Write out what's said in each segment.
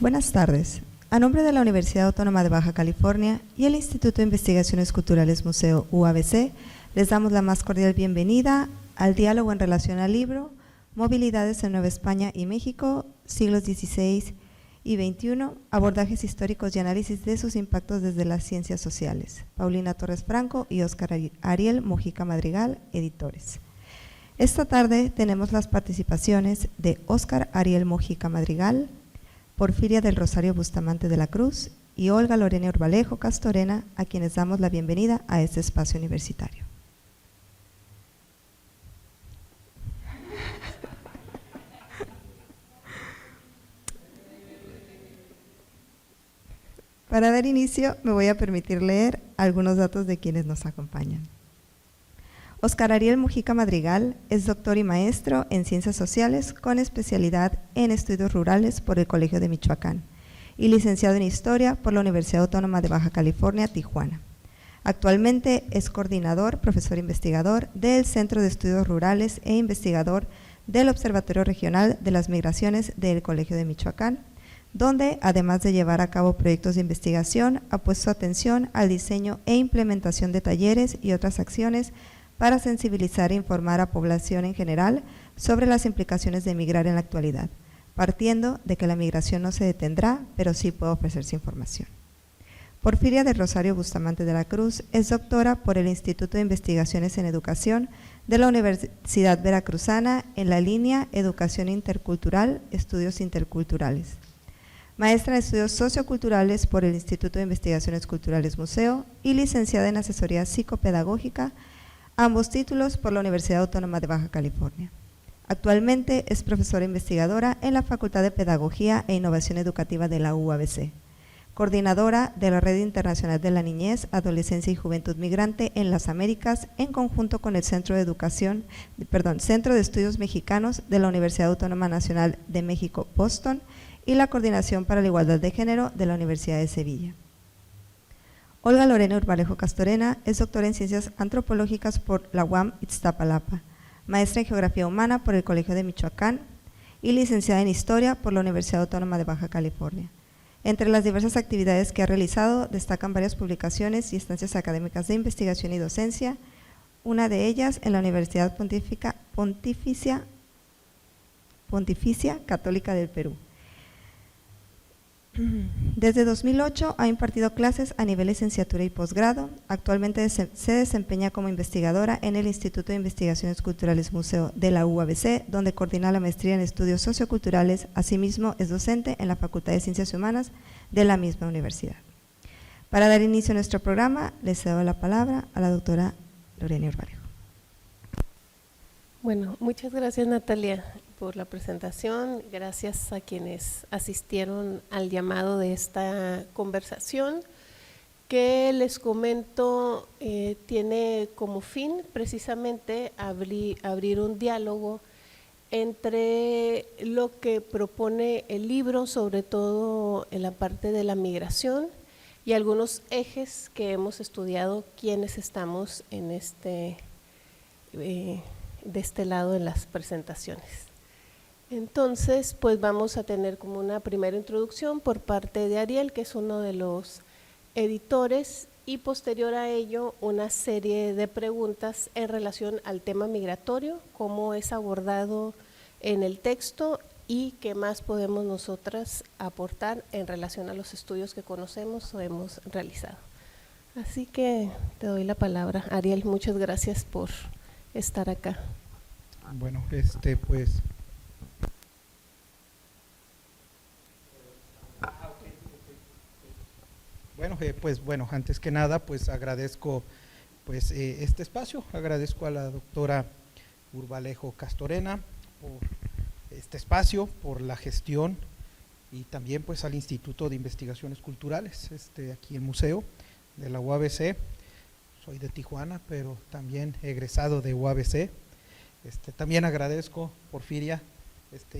Buenas tardes. A nombre de la Universidad Autónoma de Baja California y el Instituto de Investigaciones Culturales Museo UABC, les damos la más cordial bienvenida al diálogo en relación al libro Movilidades en Nueva España y México, siglos XVI y XXI, abordajes históricos y análisis de sus impactos desde las ciencias sociales. Paulina Torres Franco y Óscar Ariel Mojica Madrigal, editores. Esta tarde tenemos las participaciones de Óscar Ariel Mojica Madrigal, Porfiria del Rosario Bustamante de la Cruz y Olga Lorena Urbalejo Castorena, a quienes damos la bienvenida a este espacio universitario. Para dar inicio, me voy a permitir leer algunos datos de quienes nos acompañan. Óscar Ariel Mojica Madrigal es doctor y maestro en Ciencias Sociales con especialidad en Estudios Rurales por el Colegio de Michoacán y licenciado en Historia por la Universidad Autónoma de Baja California, Tijuana. Actualmente es coordinador, profesor investigador del Centro de Estudios Rurales e investigador del Observatorio Regional de las Migraciones del Colegio de Michoacán, donde, además de llevar a cabo proyectos de investigación, ha puesto atención al diseño e implementación de talleres y otras acciones para sensibilizar e informar a población en general sobre las implicaciones de emigrar en la actualidad, partiendo de que la migración no se detendrá, pero sí puede ofrecerse información. Porfiria del Rosario Bustamante de la Cruz es doctora por el Instituto de Investigaciones en Educación de la Universidad Veracruzana en la línea Educación Intercultural, Estudios Interculturales. Maestra en Estudios Socioculturales por el Instituto de Investigaciones Culturales Museo y licenciada en Asesoría Psicopedagógica, ambos títulos por la Universidad Autónoma de Baja California. Actualmente es profesora investigadora en la Facultad de Pedagogía e Innovación Educativa de la UABC, coordinadora de la Red Internacional de la Niñez, Adolescencia y Juventud Migrante en las Américas, en conjunto con el Centro de Estudios Mexicanos de la Universidad Autónoma Nacional de México, Boston, y la Coordinación para la Igualdad de Género de la Universidad de Sevilla. Olga Lorena Urbalejo Castorena es doctora en Ciencias Antropológicas por la UAM Iztapalapa, maestra en Geografía Humana por el Colegio de Michoacán y licenciada en Historia por la Universidad Autónoma de Baja California. Entre las diversas actividades que ha realizado destacan varias publicaciones y estancias académicas de investigación y docencia, una de ellas en la Universidad Pontificia Católica del Perú. Desde 2008 ha impartido clases a nivel licenciatura y posgrado. Actualmente se desempeña como investigadora en el Instituto de Investigaciones Culturales Museo de la UABC, donde coordina la maestría en estudios socioculturales. Asimismo, es docente en la Facultad de Ciencias Humanas de la misma universidad. Para dar inicio a nuestro programa, le cedo la palabra a la doctora Lorena Urbalejo. Bueno, muchas gracias, Natalia, por la presentación. Gracias a quienes asistieron al llamado de esta conversación, que les comento tiene como fin precisamente abrir un diálogo entre lo que propone el libro, sobre todo en la parte de la migración, y algunos ejes que hemos estudiado quienes estamos en de este lado en las presentaciones. Entonces, pues vamos a tener como una primera introducción por parte de Ariel, que es uno de los editores, y posterior a ello una serie de preguntas en relación al tema migratorio, cómo es abordado en el texto y qué más podemos nosotras aportar en relación a los estudios que conocemos o hemos realizado. Así que te doy la palabra, Ariel. Muchas gracias por estar acá. Bueno, Bueno, antes que nada, pues agradezco este espacio, agradezco a la doctora Urbalejo Castorena por este espacio, por la gestión, y también pues al Instituto de Investigaciones Culturales, aquí el museo de la UABC. Soy de Tijuana, pero también egresado de UABC. También agradezco, Porfiria,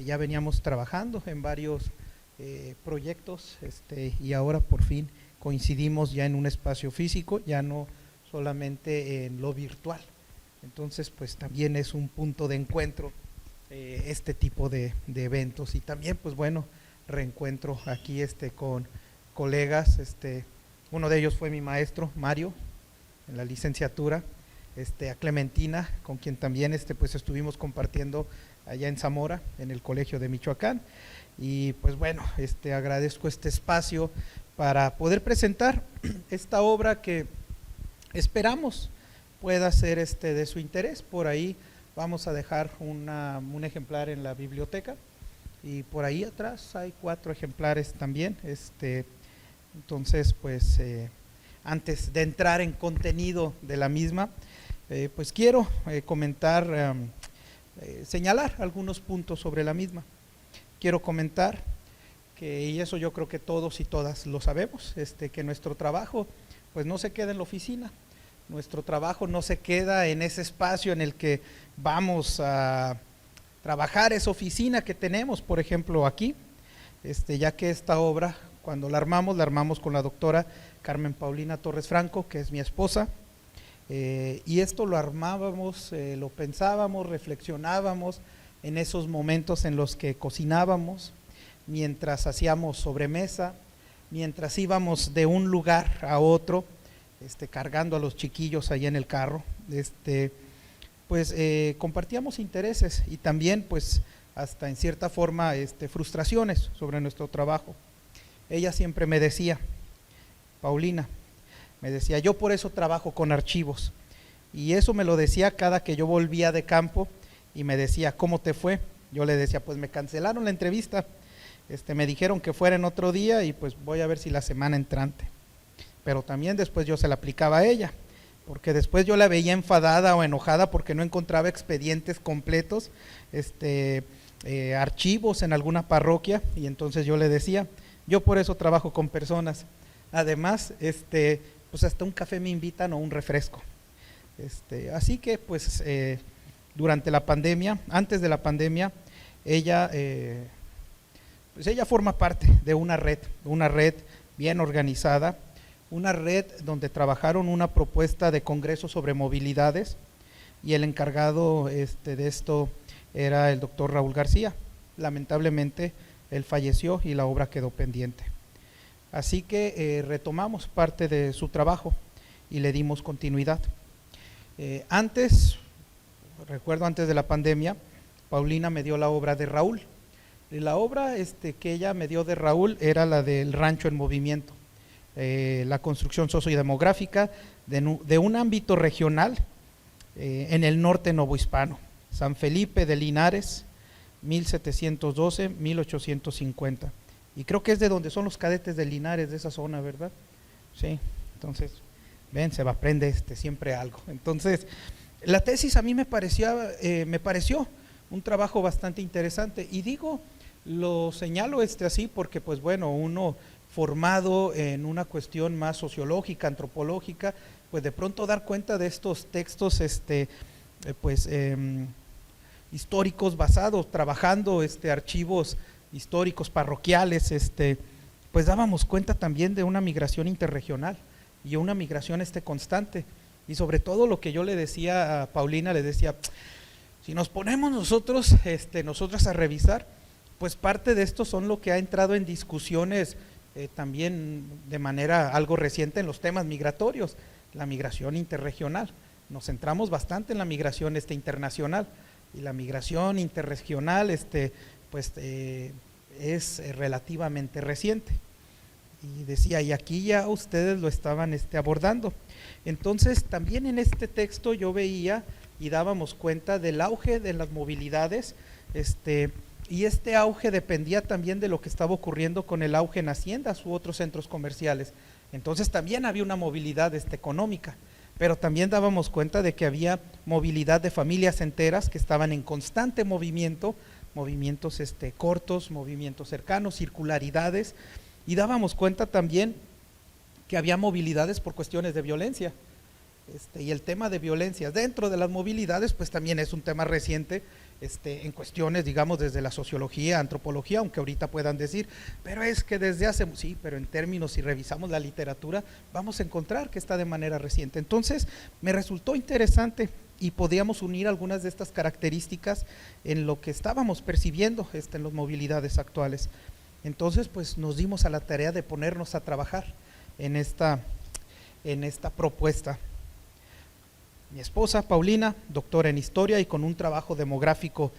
ya veníamos trabajando en varios proyectos, y ahora por fin coincidimos ya en un espacio físico, ya no solamente en lo virtual. Entonces, pues también es un punto de encuentro este tipo de eventos. Y también, pues bueno, reencuentro aquí con colegas. Uno de ellos fue mi maestro, Mario, en la licenciatura, a Clementina, con quien también pues estuvimos compartiendo allá en Zamora, en el Colegio de Michoacán. Y pues bueno, agradezco este espacio para poder presentar esta obra que esperamos pueda ser de su interés. Por ahí vamos a dejar un ejemplar en la biblioteca, y por ahí atrás hay 4 ejemplares también. Entonces, pues antes de entrar en contenido de la misma, pues quiero comentar, señalar algunos puntos sobre la misma. Quiero comentar y eso yo creo que todos y todas lo sabemos, que nuestro trabajo pues no se queda en la oficina, nuestro trabajo no se queda en ese espacio en el que vamos a trabajar, esa oficina que tenemos, por ejemplo, aquí, ya que esta obra, cuando la armamos con la doctora Carmen Paulina Torres Franco, que es mi esposa, y esto lo armábamos, lo pensábamos, reflexionábamos en esos momentos en los que cocinábamos, mientras hacíamos sobremesa, mientras íbamos de un lugar a otro, cargando a los chiquillos ahí en el carro, pues compartíamos intereses y también pues hasta en cierta forma frustraciones sobre nuestro trabajo. Ella siempre me decía, Paulina, me decía, yo por eso trabajo con archivos, y eso me lo decía cada que yo volvía de campo y me decía, ¿cómo te fue? Yo le decía, pues me cancelaron la entrevista, me dijeron que fuera en otro día y pues voy a ver si la semana entrante. Pero también después yo se la aplicaba a ella, porque después yo la veía enfadada o enojada porque no encontraba expedientes completos, archivos en alguna parroquia, y entonces yo le decía, yo por eso trabajo con personas. Además, pues hasta un café me invitan o un refresco. Así que pues durante la pandemia, antes de la pandemia, ella forma parte de una red bien organizada, una red donde trabajaron una propuesta de congreso sobre movilidades, y el encargado de esto era el doctor Raúl García. Lamentablemente él falleció y la obra quedó pendiente. Así que retomamos parte de su trabajo y le dimos continuidad. Recuerdo antes de la pandemia, Paulina me dio la obra de Raúl. Y la obra que ella me dio de Raúl era la del Rancho en Movimiento, la construcción sociodemográfica de un ámbito regional en el norte novohispano, San Felipe de Linares, 1712-1850. Y creo que es de donde son los cadetes de Linares, de esa zona, ¿verdad? Sí, entonces, ven, se aprende siempre algo. Entonces, la tesis a mí me pareció un trabajo bastante interesante, y lo señalo así porque pues bueno, uno formado en una cuestión más sociológica, antropológica, pues de pronto dar cuenta de estos textos históricos basados, trabajando archivos históricos parroquiales, pues dábamos cuenta también de una migración interregional y una migración constante. Y sobre todo lo que yo le decía a Paulina, le decía, si nos ponemos nosotras a revisar, pues parte de esto son lo que ha entrado en discusiones también de manera algo reciente en los temas migratorios, la migración interregional. Nos centramos bastante en la migración internacional, y la migración interregional pues es relativamente reciente. Y decía, y aquí ya ustedes lo estaban abordando. Entonces también en este texto yo veía y dábamos cuenta del auge de las movilidades, y auge dependía también de lo que estaba ocurriendo con el auge en haciendas u otros centros comerciales. Entonces también había una movilidad económica, pero también dábamos cuenta de que había movilidad de familias enteras que estaban en constante movimiento, movimientos cortos, movimientos cercanos, circularidades, y dábamos cuenta también que había movilidades por cuestiones de violencia, y el tema de violencia dentro de las movilidades pues también es un tema reciente, en cuestiones, digamos, desde la sociología, antropología, aunque ahorita puedan decir, pero es que desde hace, sí, pero en términos, si revisamos la literatura, vamos a encontrar que está de manera reciente. Entonces, me resultó interesante y podíamos unir algunas de estas características en lo que estábamos percibiendo en las movilidades actuales. Entonces pues nos dimos a la tarea de ponernos a trabajar en esta propuesta. Mi esposa Paulina, doctora en historia y con un trabajo demográfico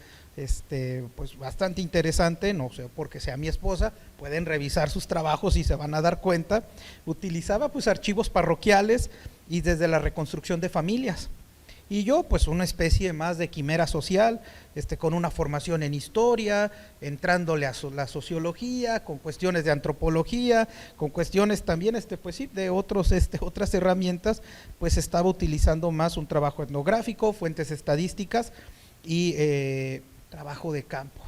pues bastante interesante, no sé porque sea mi esposa, pueden revisar sus trabajos y se van a dar cuenta, utilizaba pues archivos parroquiales y desde la reconstrucción de familias. Y yo pues una especie más de quimera social, con una formación en historia, entrándole a la sociología, con cuestiones de antropología, con cuestiones también pues sí, de otras herramientas, pues estaba utilizando más un trabajo etnográfico, fuentes estadísticas y trabajo de campo,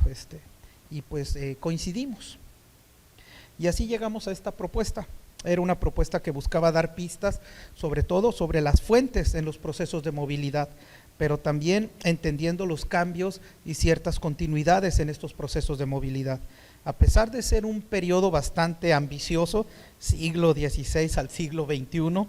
y pues coincidimos. Y así llegamos a esta propuesta. Era una propuesta que buscaba dar pistas, sobre todo sobre las fuentes en los procesos de movilidad, pero también entendiendo los cambios y ciertas continuidades en estos procesos de movilidad. A pesar de ser un periodo bastante ambicioso, siglo XVI al siglo XXI,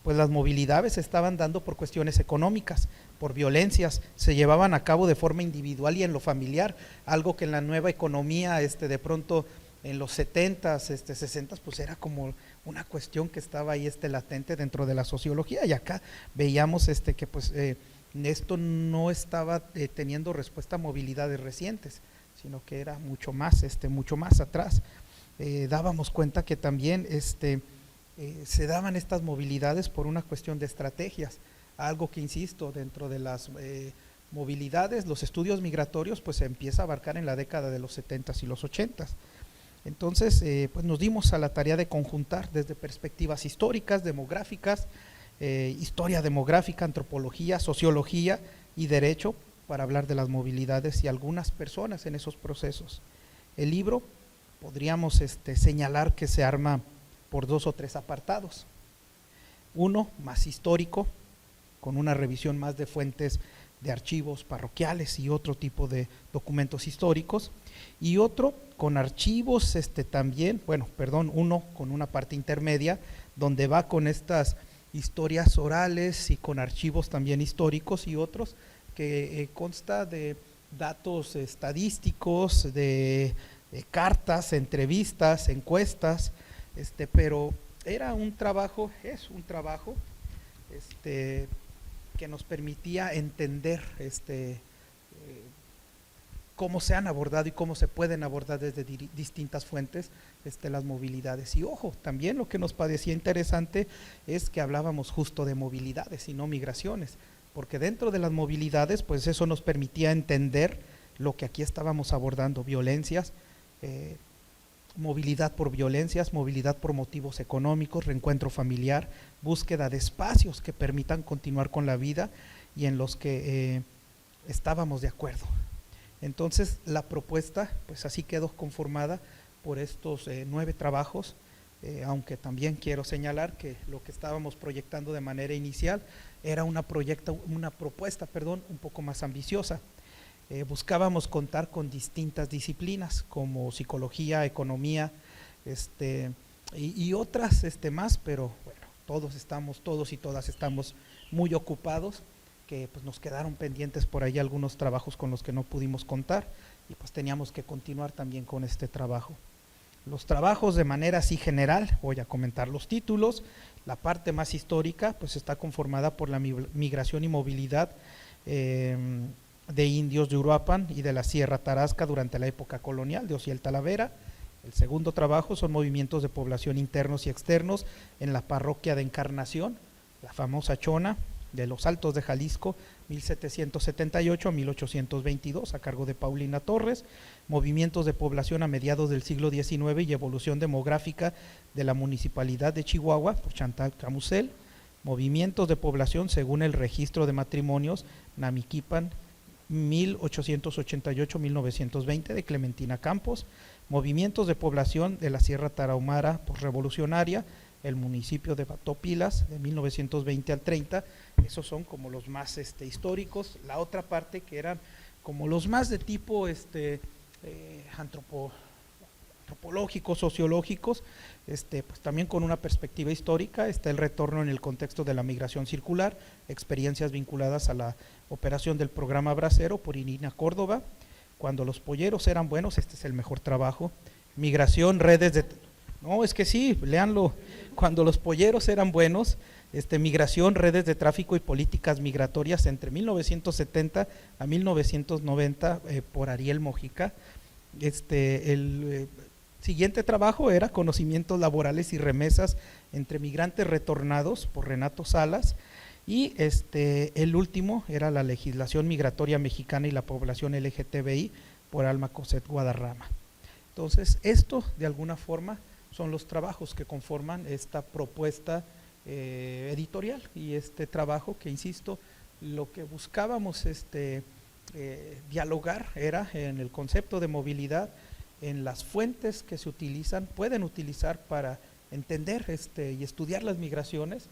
pues las movilidades se estaban dando por cuestiones económicas, por violencias, se llevaban a cabo de forma individual y en lo familiar, algo que en la nueva economía de pronto en los 70s, 60s, pues era como una cuestión que estaba ahí latente dentro de la sociología, y acá veíamos que pues esto no estaba teniendo respuesta a movilidades recientes, sino que era mucho más atrás. Dábamos cuenta que también se daban estas movilidades por una cuestión de estrategias, algo que insisto, dentro de las movilidades, los estudios migratorios pues se empieza a abarcar en la década de los 70s y los 80s. Entonces pues nos dimos a la tarea de conjuntar desde perspectivas históricas, demográficas, historia demográfica, antropología, sociología y derecho para hablar de las movilidades y algunas personas en esos procesos. El libro podríamos señalar que se arma por 2 o 3 apartados. Uno más histórico, con una revisión más de fuentes de archivos parroquiales y otro tipo de documentos históricos, y otro con archivos uno con una parte intermedia donde va con estas historias orales y con archivos también históricos, y otros que consta de datos estadísticos, de cartas, entrevistas, encuestas, pero era un trabajo, es un trabajo que nos permitía entender cómo se han abordado y cómo se pueden abordar desde distintas fuentes las movilidades. Y ojo, también lo que nos parecía interesante es que hablábamos justo de movilidades y no migraciones, porque dentro de las movilidades pues eso nos permitía entender lo que aquí estábamos abordando: violencias, movilidad por violencias, movilidad por motivos económicos, reencuentro familiar, búsqueda de espacios que permitan continuar con la vida y en los que estábamos de acuerdo. Entonces la propuesta pues así quedó conformada por estos 9 trabajos, aunque también quiero señalar que lo que estábamos proyectando de manera inicial era una propuesta un poco más ambiciosa. Buscábamos contar con distintas disciplinas como psicología, economía, y otras más, pero bueno, todos y todas estamos muy ocupados, que pues nos quedaron pendientes por ahí algunos trabajos con los que no pudimos contar, y pues teníamos que continuar también con este trabajo. Los trabajos de manera así general, voy a comentar los títulos. La parte más histórica pues está conformada por la migración y movilidad de indios de Uruapan y de la Sierra Tarasca durante la época colonial de Ociel Talavera. El segundo trabajo son movimientos de población internos y externos en la parroquia de Encarnación, la famosa Chona, de los Altos de Jalisco, 1778 a 1822, a cargo de Paulina Torres. Movimientos de población a mediados del siglo XIX y evolución demográfica de la municipalidad de Chihuahua, por Chantal Camusel. Movimientos de población según el registro de matrimonios, Namiquipan, 1888-1920, de Clementina Campos. Movimientos de población de la Sierra Tarahumara postrevolucionaria, el municipio de Batopilas, de 1920 al 30, esos son como los más históricos. La otra parte que eran como los más de tipo antropológicos, sociológicos, pues también con una perspectiva histórica. Está el retorno en el contexto de la migración circular, experiencias vinculadas a la operación del programa Bracero por Irina Córdoba. Cuando los polleros eran buenos, este es el mejor trabajo, migración, redes de… No, es que sí, léanlo, cuando los polleros eran buenos, migración, redes de tráfico y políticas migratorias entre 1970 a 1990 por Ariel Mojica. El siguiente trabajo era conocimientos laborales y remesas entre migrantes retornados por Renato Salas, y el último era la legislación migratoria mexicana y la población LGTBI por Alma Cosette Guadarrama. Entonces, esto de alguna forma son los trabajos que conforman esta propuesta editorial, y este trabajo que, insisto, lo que buscábamos dialogar era en el concepto de movilidad, en las fuentes que se utilizan, pueden utilizar para entender y estudiar las migraciones,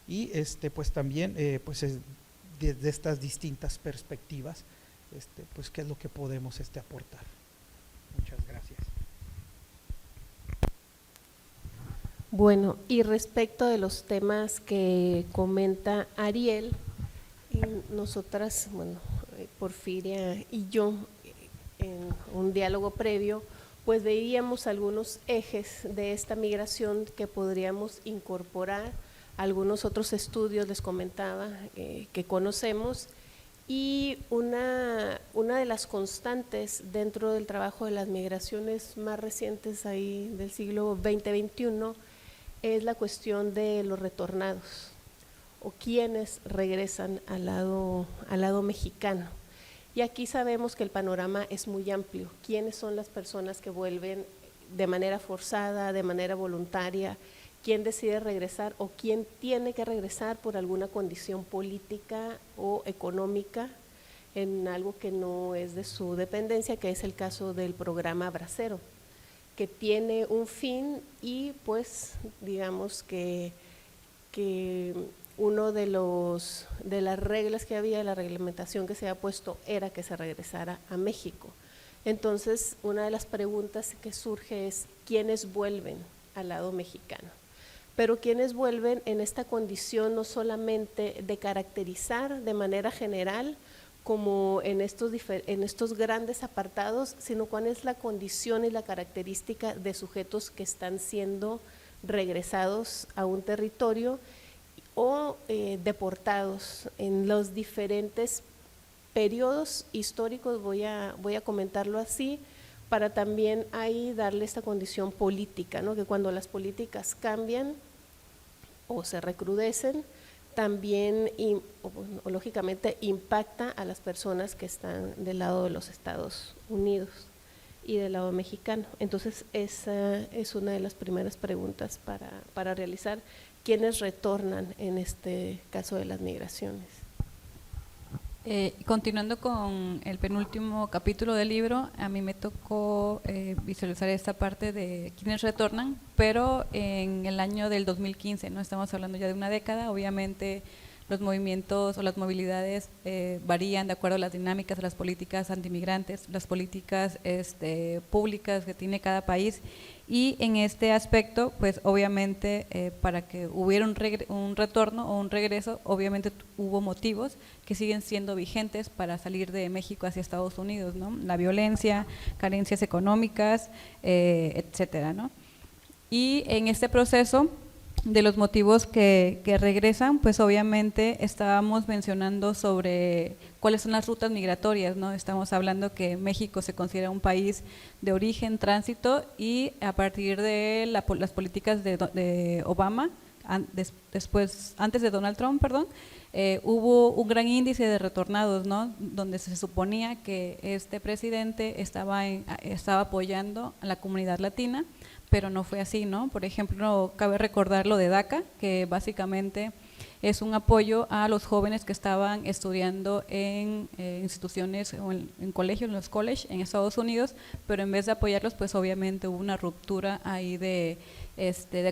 y pues también desde estas distintas perspectivas, pues qué es lo que podemos aportar. Muchas gracias. Bueno, y respecto de los temas que comenta Ariel, nosotras, bueno, Porfiria y yo, en un diálogo previo, pues veíamos algunos ejes de esta migración que podríamos incorporar, algunos otros estudios les comentaba que conocemos, y una de las constantes dentro del trabajo de las migraciones más recientes ahí del siglo XX-XXI es la cuestión de los retornados o quienes regresan al lado mexicano. Y aquí sabemos que el panorama es muy amplio. ¿Quiénes son las personas que vuelven de manera forzada, de manera voluntaria? ¿Quién decide regresar o quién tiene que regresar por alguna condición política o económica en algo que no es de su dependencia, que es el caso del programa Bracero, que tiene un fin y pues digamos que uno de las reglas que había, la reglamentación que se había puesto era que se regresara a México. Entonces, una de las preguntas que surge es ¿quiénes vuelven al lado mexicano? Pero ¿quiénes vuelven en esta condición no solamente de caracterizar de manera general como en estos grandes apartados, sino cuál es la condición y la característica de sujetos que están siendo regresados a un territorio o deportados en los diferentes periodos históricos, voy a comentarlo así, para también ahí darle esta condición política, ¿no? Que cuando las políticas cambian o se recrudecen, también o lógicamente impacta a las personas que están del lado de los Estados Unidos y del lado mexicano. Entonces esa es una de las primeras preguntas para realizar, ¿quiénes retornan en este caso de las migraciones? Continuando con el penúltimo capítulo del libro, a mí me tocó visualizar esta parte de quienes retornan, pero en el año del 2015, no estamos hablando ya de una década. Obviamente los movimientos o las movilidades varían de acuerdo a las dinámicas de las políticas antimigrantes, las políticas públicas que tiene cada país. Y en este aspecto, pues obviamente para que hubiera un retorno o un regreso, obviamente hubo motivos que siguen siendo vigentes para salir de México hacia Estados Unidos, ¿no? La violencia, carencias económicas, etcétera, ¿no? Y en este proceso de los motivos que regresan, pues obviamente estábamos mencionando sobre cuáles son las rutas migratorias, ¿no? Estamos hablando que México se considera un país de origen, tránsito, y a partir de las políticas de Obama, antes de Donald Trump, perdón, hubo un gran índice de retornados, ¿no? Donde se suponía que este presidente estaba apoyando a la comunidad latina, pero no fue así, ¿no? Por ejemplo, cabe recordar lo de DACA, que básicamente es un apoyo a los jóvenes que estaban estudiando en instituciones o en colegios, en los colleges en Estados Unidos, pero en vez de apoyarlos, pues obviamente hubo una ruptura ahí de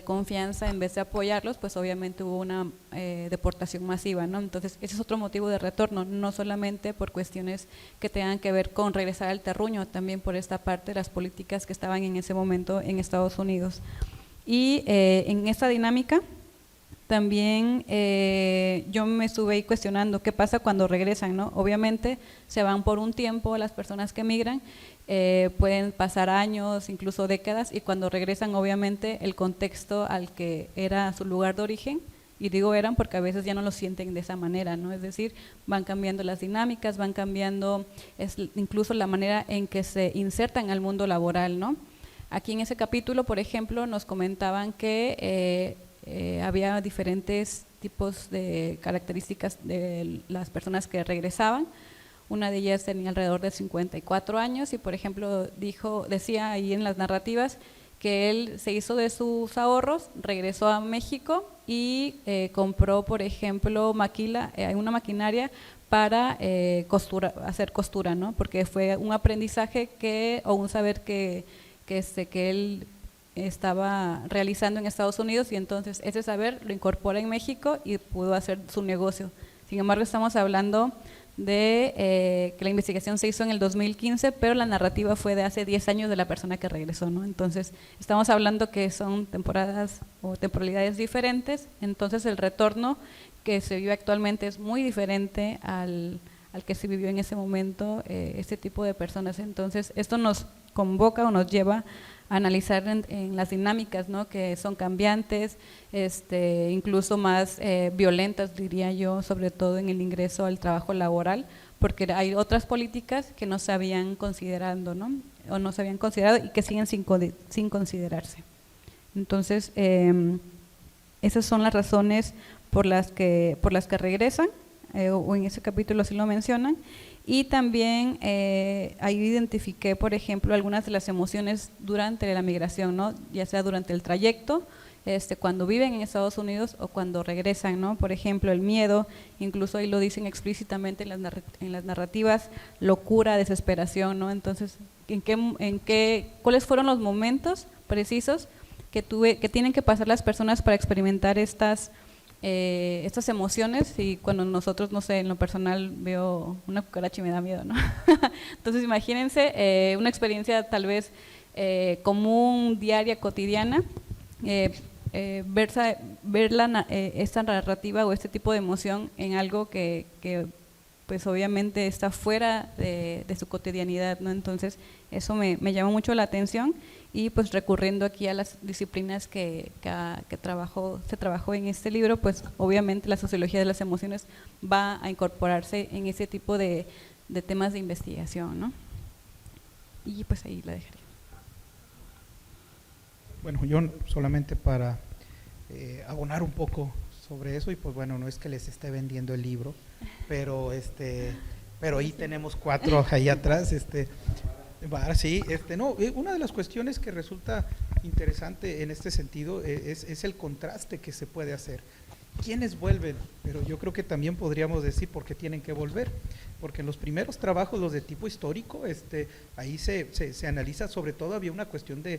confianza. En vez de apoyarlos, pues obviamente hubo una deportación masiva, ¿no? Entonces, ese es otro motivo de retorno, no solamente por cuestiones que tengan que ver con regresar al terruño, también por esta parte de las políticas que estaban en ese momento en Estados Unidos. Y en esta dinámica también yo me estuve ahí cuestionando qué pasa cuando regresan, ¿no? Obviamente se van por un tiempo las personas que migran, pueden pasar años, incluso décadas, y cuando regresan obviamente el contexto al que era su lugar de origen, y digo eran porque a veces ya no lo sienten de esa manera, ¿no? Es decir, van cambiando las dinámicas, van cambiando incluso la manera en que se insertan al mundo laboral, ¿no? Aquí en ese capítulo, por ejemplo, nos comentaban que había diferentes tipos de características de las personas que regresaban. Una de ellas tenía alrededor de 54 años y, por ejemplo, decía ahí en las narrativas que él se hizo de sus ahorros, regresó a México y compró, por ejemplo, una maquinaria para hacer costura, ¿no? Porque fue un aprendizaje o un saber que él estaba realizando en Estados Unidos, y entonces ese saber lo incorpora en México y pudo hacer su negocio. Sin embargo, estamos hablando de que la investigación se hizo en el 2015, pero la narrativa fue de hace 10 años de la persona que regresó, ¿no? Entonces, estamos hablando que son temporadas o temporalidades diferentes, entonces el retorno que se vive actualmente es muy diferente al que se vivió en ese momento, este tipo de personas. Entonces, esto nos convoca o nos lleva a analizar en las dinámicas, ¿no? Que son cambiantes, incluso más violentas, diría yo, sobre todo en el ingreso al trabajo laboral, porque hay otras políticas que no se habían considerado, ¿no? O no se habían considerado y que siguen sin considerarse. Entonces, esas son las razones por las que regresan, o en ese capítulo sí lo mencionan. Y también ahí identifiqué, por ejemplo, algunas de las emociones durante la migración, ¿no? Ya sea durante el trayecto, cuando viven en Estados Unidos o cuando regresan, ¿no? Por ejemplo, el miedo, incluso ahí lo dicen explícitamente en las narrativas, locura, desesperación, ¿no? Entonces, ¿cuáles fueron los momentos precisos que tienen que pasar las personas para experimentar estas emociones? Y cuando nosotros, no sé, en lo personal veo una cucaracha y me da miedo, ¿no? Entonces imagínense una experiencia tal vez común, diaria, cotidiana, ver esta narrativa o este tipo de emoción en algo que pues obviamente está fuera de su cotidianidad, ¿no? Entonces eso me llama mucho la atención. Y pues recurriendo aquí a las disciplinas que se trabajó en este libro, pues obviamente la sociología de las emociones va a incorporarse en ese tipo de temas de investigación, ¿no? Y pues ahí la dejaría. Bueno, yo solamente para abonar un poco sobre eso, y pues bueno, no es que les esté vendiendo el libro, pero ahí tenemos 4 ahí atrás, sí, no, una de las cuestiones que resulta interesante en este sentido es el contraste que se puede hacer. ¿Quiénes vuelven? Pero yo creo que también podríamos decir por qué tienen que volver, porque en los primeros trabajos, los de tipo histórico, ahí se analiza, sobre todo había una cuestión de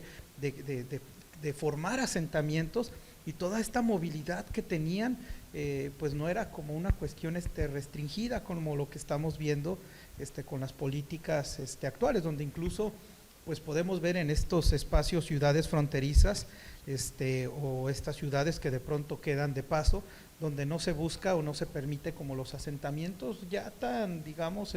formar asentamientos, y toda esta movilidad que tenían, pues no era como una cuestión restringida como lo que estamos viendo con las políticas actuales, donde incluso pues podemos ver en estos espacios ciudades fronterizas, o estas ciudades que de pronto quedan de paso, donde no se busca o no se permite como los asentamientos ya tan, digamos,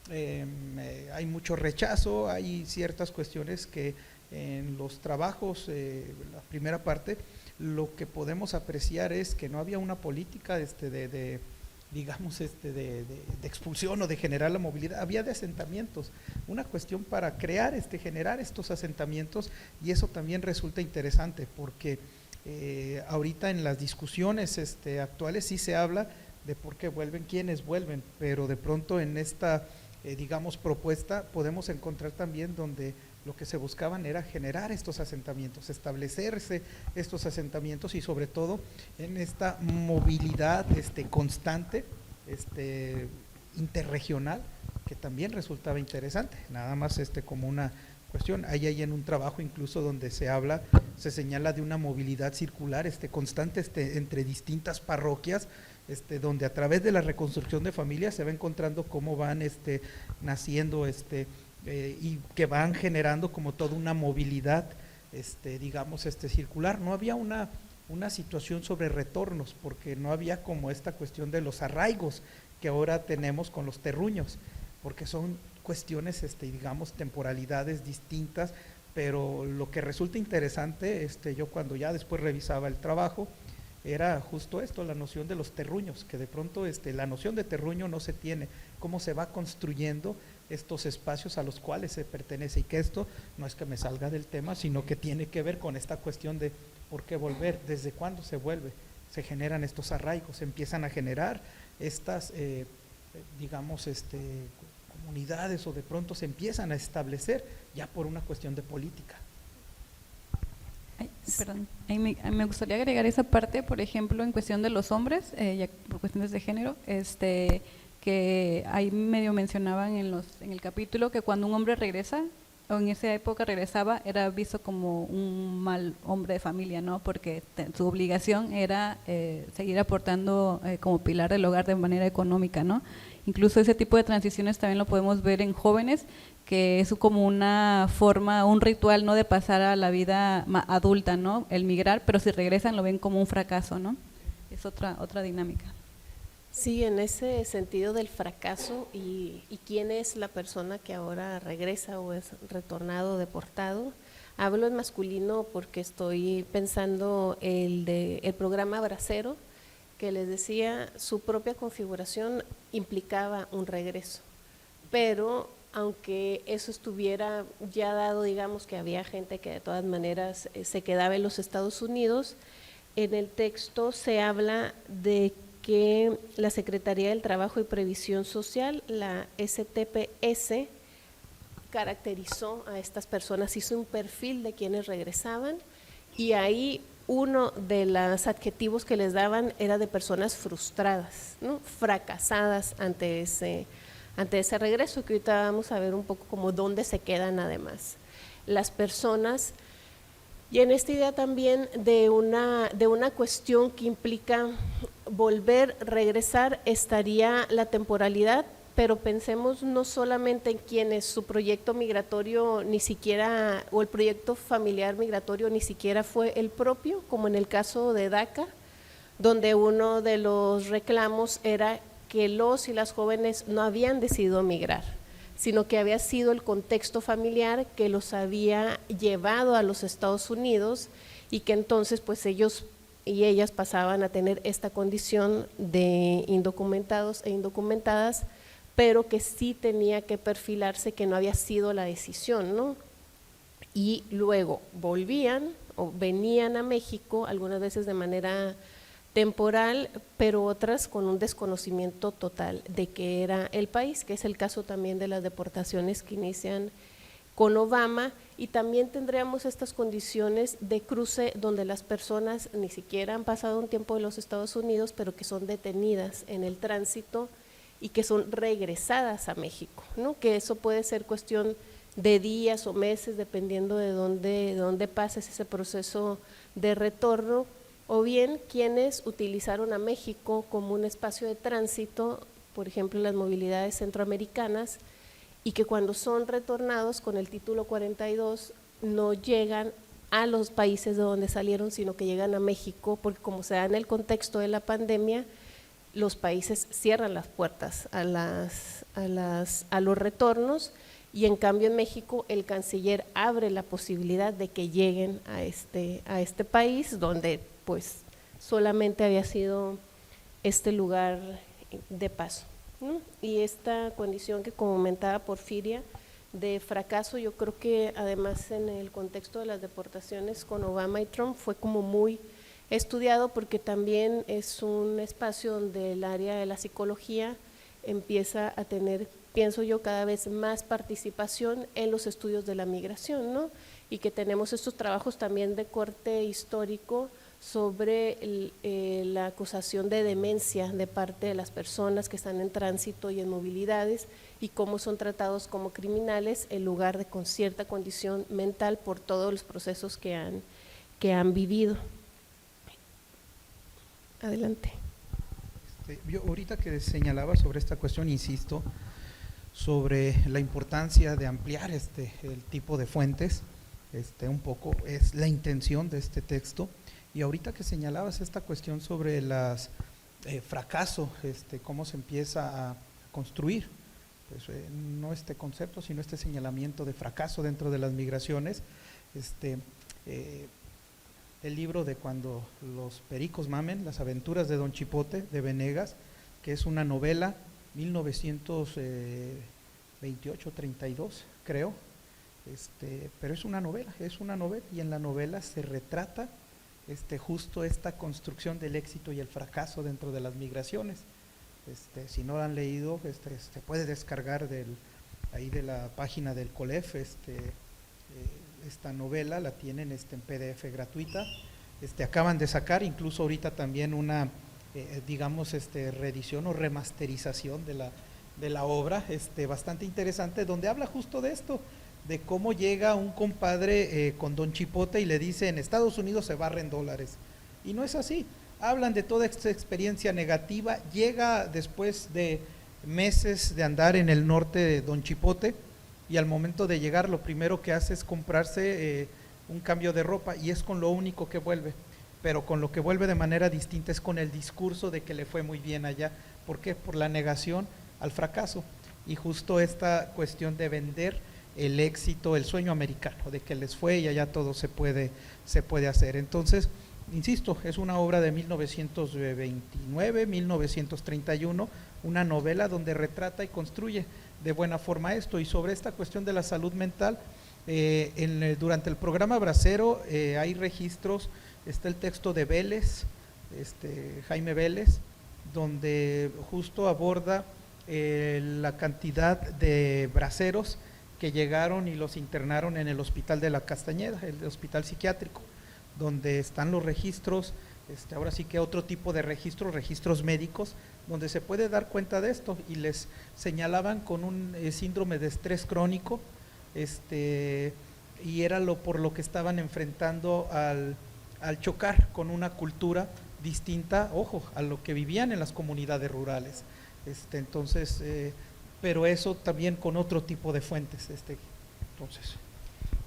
hay mucho rechazo, hay ciertas cuestiones que en los trabajos, la primera parte, lo que podemos apreciar es que no había una política digamos, de expulsión o de generar la movilidad, había de asentamientos, una cuestión para generar estos asentamientos, y eso también resulta interesante, porque ahorita en las discusiones actuales sí se habla de por qué vuelven, quiénes vuelven, pero de pronto en esta, digamos, propuesta podemos encontrar también donde lo que se buscaban era generar estos asentamientos, establecerse estos asentamientos, y sobre todo en esta movilidad constante, interregional, que también resultaba interesante, nada más como una cuestión. Hay en un trabajo incluso donde se señala de una movilidad circular constante entre distintas parroquias, donde a través de la reconstrucción de familias se va encontrando cómo van naciendo y que van generando como toda una movilidad, digamos, circular. No había una situación sobre retornos, porque no había como esta cuestión de los arraigos que ahora tenemos con los terruños, porque son cuestiones, digamos, temporalidades distintas, pero lo que resulta interesante, yo cuando ya después revisaba el trabajo, era justo esto, la noción de los terruños, que de pronto la noción de terruño no se tiene, cómo se va construyendo estos espacios a los cuales se pertenece, y que esto no es que me salga del tema, sino que tiene que ver con esta cuestión de por qué volver, desde cuándo se vuelve, se generan estos arraigos, se empiezan a generar estas, digamos, comunidades, o de pronto se empiezan a establecer ya por una cuestión de política. Ay, perdón, me gustaría agregar esa parte, por ejemplo, en cuestión de los hombres, ya por cuestiones de género, que ahí medio mencionaban en el capítulo que cuando un hombre regresa, o en esa época regresaba, era visto como un mal hombre de familia, ¿no? Porque su obligación era seguir aportando como pilar del hogar de manera económica, ¿no? Incluso ese tipo de transiciones también lo podemos ver en jóvenes, que es como una forma, un ritual, ¿no?, de pasar a la vida adulta, ¿no?, el migrar, pero si regresan lo ven como un fracaso, ¿no? Es otra dinámica. Sí, en ese sentido del fracaso y quién es la persona que ahora regresa o es retornado, deportado. Hablo en masculino porque estoy pensando el programa Bracero, que les decía, su propia configuración implicaba un regreso, pero aunque eso estuviera ya dado, digamos que había gente que de todas maneras se quedaba en los Estados Unidos, en el texto se habla de que la Secretaría del Trabajo y Previsión Social, la STPS, caracterizó a estas personas, hizo un perfil de quienes regresaban, y ahí uno de los adjetivos que les daban era de personas frustradas, ¿no?, fracasadas ante ese regreso, que ahorita vamos a ver un poco como dónde se quedan además las personas. Y en esta idea también de una cuestión que implica volver, regresar, estaría la temporalidad, pero pensemos no solamente en quienes su proyecto migratorio ni siquiera, o el proyecto familiar migratorio ni siquiera fue el propio, como en el caso de DACA, donde uno de los reclamos era que los y las jóvenes no habían decidido migrar, sino que había sido el contexto familiar que los había llevado a los Estados Unidos, y que entonces pues ellos y ellas pasaban a tener esta condición de indocumentados e indocumentadas, pero que sí tenía que perfilarse que no había sido la decisión, ¿no? Y luego volvían o venían a México, algunas veces de manera temporal, pero otras con un desconocimiento total de qué era el país, que es el caso también de las deportaciones que inician con Obama. Y también tendríamos estas condiciones de cruce donde las personas ni siquiera han pasado un tiempo en los Estados Unidos, pero que son detenidas en el tránsito y que son regresadas a México, ¿no? Que eso puede ser cuestión de días o meses, dependiendo de dónde pases ese proceso de retorno, o bien quienes utilizaron a México como un espacio de tránsito, por ejemplo las movilidades centroamericanas, y que cuando son retornados con el título 42 no llegan a los países de donde salieron, sino que llegan a México, porque como se da en el contexto de la pandemia, los países cierran las puertas a los retornos, y en cambio en México el canciller abre la posibilidad de que lleguen a este país donde pues solamente había sido este lugar de paso, ¿no? Y esta condición que comentaba Porfiria de fracaso, yo creo que además en el contexto de las deportaciones con Obama y Trump fue como muy estudiado, porque también es un espacio donde el área de la psicología empieza a tener, pienso yo, cada vez más participación en los estudios de la migración, ¿no? Y que tenemos estos trabajos también de corte histórico sobre la acusación de demencia de parte de las personas que están en tránsito y en movilidades, y cómo son tratados como criminales en lugar de con cierta condición mental por todos los procesos que han vivido. Adelante. Yo ahorita que señalaba sobre esta cuestión, insisto, sobre la importancia de ampliar el tipo de fuentes, un poco es la intención de este texto. Y ahorita que señalabas esta cuestión sobre las fracaso, cómo se empieza a construir pues, no este concepto, sino este señalamiento de fracaso dentro de las migraciones. El libro de Cuando los pericos mamen, las aventuras de Don Chipote, de Venegas, que es una novela, 1928-32, creo, pero es una novela, y en la novela se retrata justo esta construcción del éxito y el fracaso dentro de las migraciones. Si no lo han leído, se puede descargar ahí de la página del COLEF, esta novela la tienen en PDF gratuita. Acaban de sacar incluso ahorita también una digamos reedición o remasterización de la obra, bastante interesante, donde habla justo de esto, de cómo llega un compadre con Don Chipote y le dice: en Estados Unidos se barren dólares, y no es así. Hablan de toda esta experiencia negativa. Llega después de meses de andar en el norte de Don Chipote, y al momento de llegar lo primero que hace es comprarse un cambio de ropa, y es con lo único que vuelve, pero con lo que vuelve de manera distinta es con el discurso de que le fue muy bien allá. ¿Por qué? Por la negación al fracaso, y justo esta cuestión de vender el éxito, el sueño americano, de que les fue y allá todo se puede hacer. Entonces, insisto, es una obra de 1929, 1931, una novela donde retrata y construye de buena forma esto. Y sobre esta cuestión de la salud mental, durante el programa Bracero hay registros, está el texto de Vélez, Jaime Vélez, donde justo aborda la cantidad de braceros que llegaron y los internaron en el hospital de la Castañeda, el hospital psiquiátrico, donde están los registros, ahora sí que otro tipo de registros médicos, donde se puede dar cuenta de esto, y les señalaban con un síndrome de estrés crónico, y era por lo que estaban enfrentando al chocar con una cultura distinta, ojo, a lo que vivían en las comunidades rurales. Entonces, pero eso también con otro tipo de fuentes, entonces.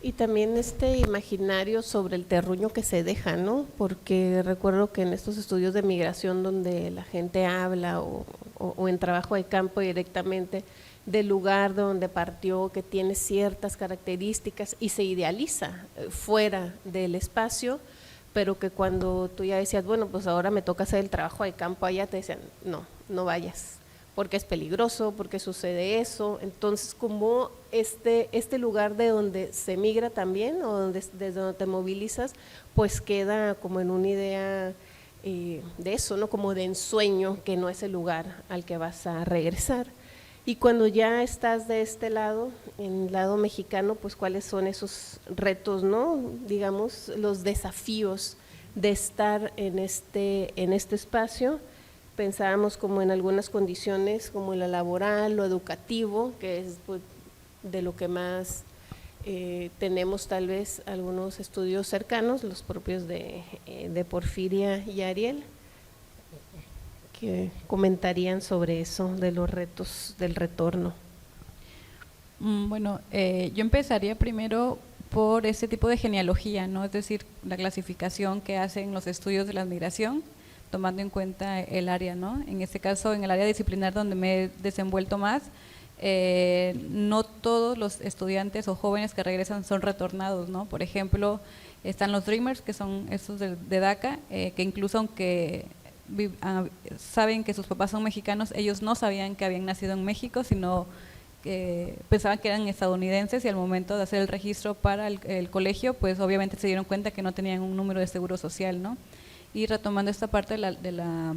Y también imaginario sobre el terruño que se deja, ¿no? Porque recuerdo que en estos estudios de migración donde la gente habla o en trabajo de campo directamente del lugar donde partió, que tiene ciertas características y se idealiza fuera del espacio, pero que cuando tú ya decías, bueno, pues ahora me toca hacer el trabajo de campo allá, te decían, no vayas, porque es peligroso, porque sucede eso. Entonces, como este lugar de donde se migra también, o desde donde te movilizas, pues queda como en una idea de eso, ¿no? Como de ensueño, que no es el lugar al que vas a regresar. Y cuando ya estás de este lado, en el lado mexicano, pues cuáles son esos retos, ¿no? Digamos, los desafíos de estar en este espacio. Pensábamos como en algunas condiciones, como la laboral, lo educativo, que es pues, de lo que más tenemos tal vez algunos estudios cercanos, los propios de Porfiria y Ariel, que comentarían sobre eso, de los retos del retorno. Bueno, yo empezaría primero por ese tipo de genealogía, ¿no? Es decir, la clasificación que hacen los estudios de la migración, tomando en cuenta el área, ¿no? En este caso, en el área disciplinar donde me he desenvuelto más, no todos los estudiantes o jóvenes que regresan son retornados, ¿no? Por ejemplo, están los Dreamers, que son estos de DACA, que incluso aunque saben que sus papás son mexicanos, ellos no sabían que habían nacido en México, sino que pensaban que eran estadounidenses, y al momento de hacer el registro para el colegio, pues obviamente se dieron cuenta que no tenían un número de seguro social, ¿no? Y retomando esta parte de la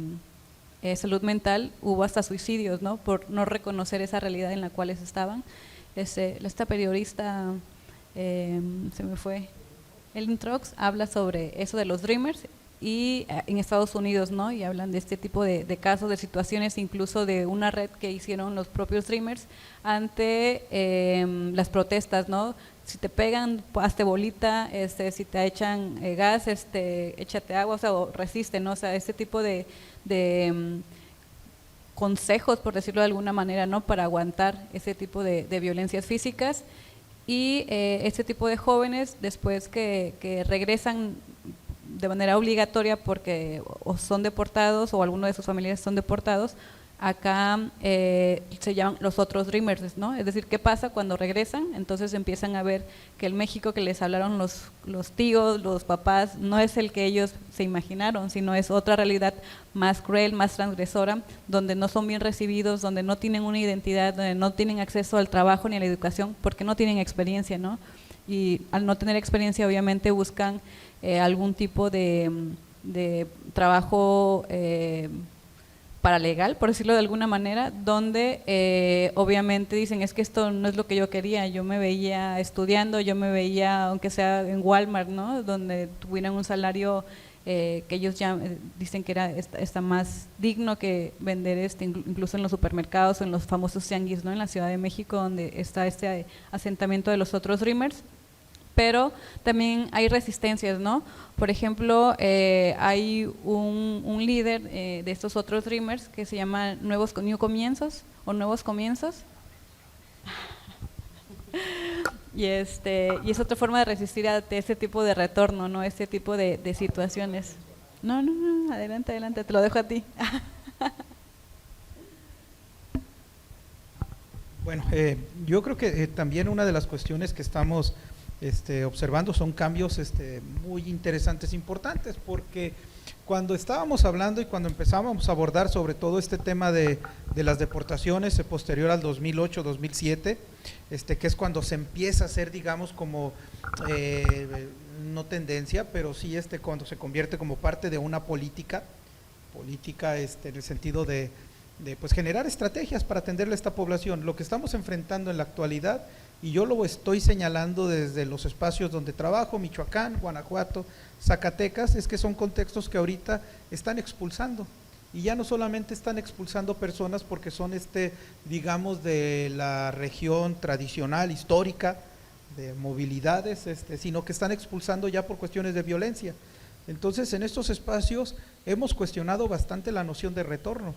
salud mental, hubo hasta suicidios, ¿no? Por no reconocer esa realidad en la cual estaban. Esta periodista, se me fue, Ellen Trox, habla sobre eso de los Dreamers y en Estados Unidos, ¿no? Y hablan de este tipo de casos, de situaciones, incluso de una red que hicieron los propios Dreamers ante las protestas, ¿no? Si te pegan, hazte bolita, si te echan gas, échate agua, o sea, o resiste, ¿no? O sea, este tipo de consejos, por decirlo de alguna manera, ¿no? Para aguantar ese tipo de violencias físicas. Y este tipo de jóvenes, después que regresan de manera obligatoria porque o son deportados o alguno de sus familiares son deportados, acá se llaman los otros Dreamers, ¿no? Es decir, ¿qué pasa cuando regresan? Entonces empiezan a ver que el México que les hablaron los tíos, los papás, no es el que ellos se imaginaron, sino es otra realidad más cruel, más transgresora, donde no son bien recibidos, donde no tienen una identidad, donde no tienen acceso al trabajo ni a la educación, porque no tienen experiencia, ¿no? Y al no tener experiencia, obviamente buscan algún tipo de trabajo paralegal, por decirlo de alguna manera, donde obviamente dicen, es que esto no es lo que yo quería, yo me veía estudiando, yo me veía, aunque sea en Walmart, ¿no? Donde tuvieran un salario que ellos ya dicen que está más digno que vender incluso en los supermercados, en los famosos tianguis, ¿no? En la Ciudad de México, donde está este asentamiento de los otros Dreamers. Pero también hay resistencias, ¿no? Por ejemplo, hay un líder de estos otros Dreamers que se llama Nuevos Comienzos o Nuevos Comienzos. Y es otra forma de resistir a este tipo de retorno, ¿no? Este tipo de situaciones. No, adelante, te lo dejo a ti. Bueno, yo creo que también una de las cuestiones que estamos observando son cambios muy interesantes, importantes, porque cuando estábamos hablando y cuando empezábamos a abordar sobre todo este tema de las deportaciones posterior al 2008-2007, que es cuando se empieza a hacer, digamos, como no tendencia, pero sí cuando se convierte como parte de una política en el sentido de pues generar estrategias para atenderle a esta población. Lo que estamos enfrentando en la actualidad, y yo lo estoy señalando desde los espacios donde trabajo, Michoacán, Guanajuato, Zacatecas, es que son contextos que ahorita están expulsando, y ya no solamente están expulsando personas porque son digamos de la región tradicional, histórica, de movilidades, sino que están expulsando ya por cuestiones de violencia. Entonces en estos espacios hemos cuestionado bastante la noción de retorno,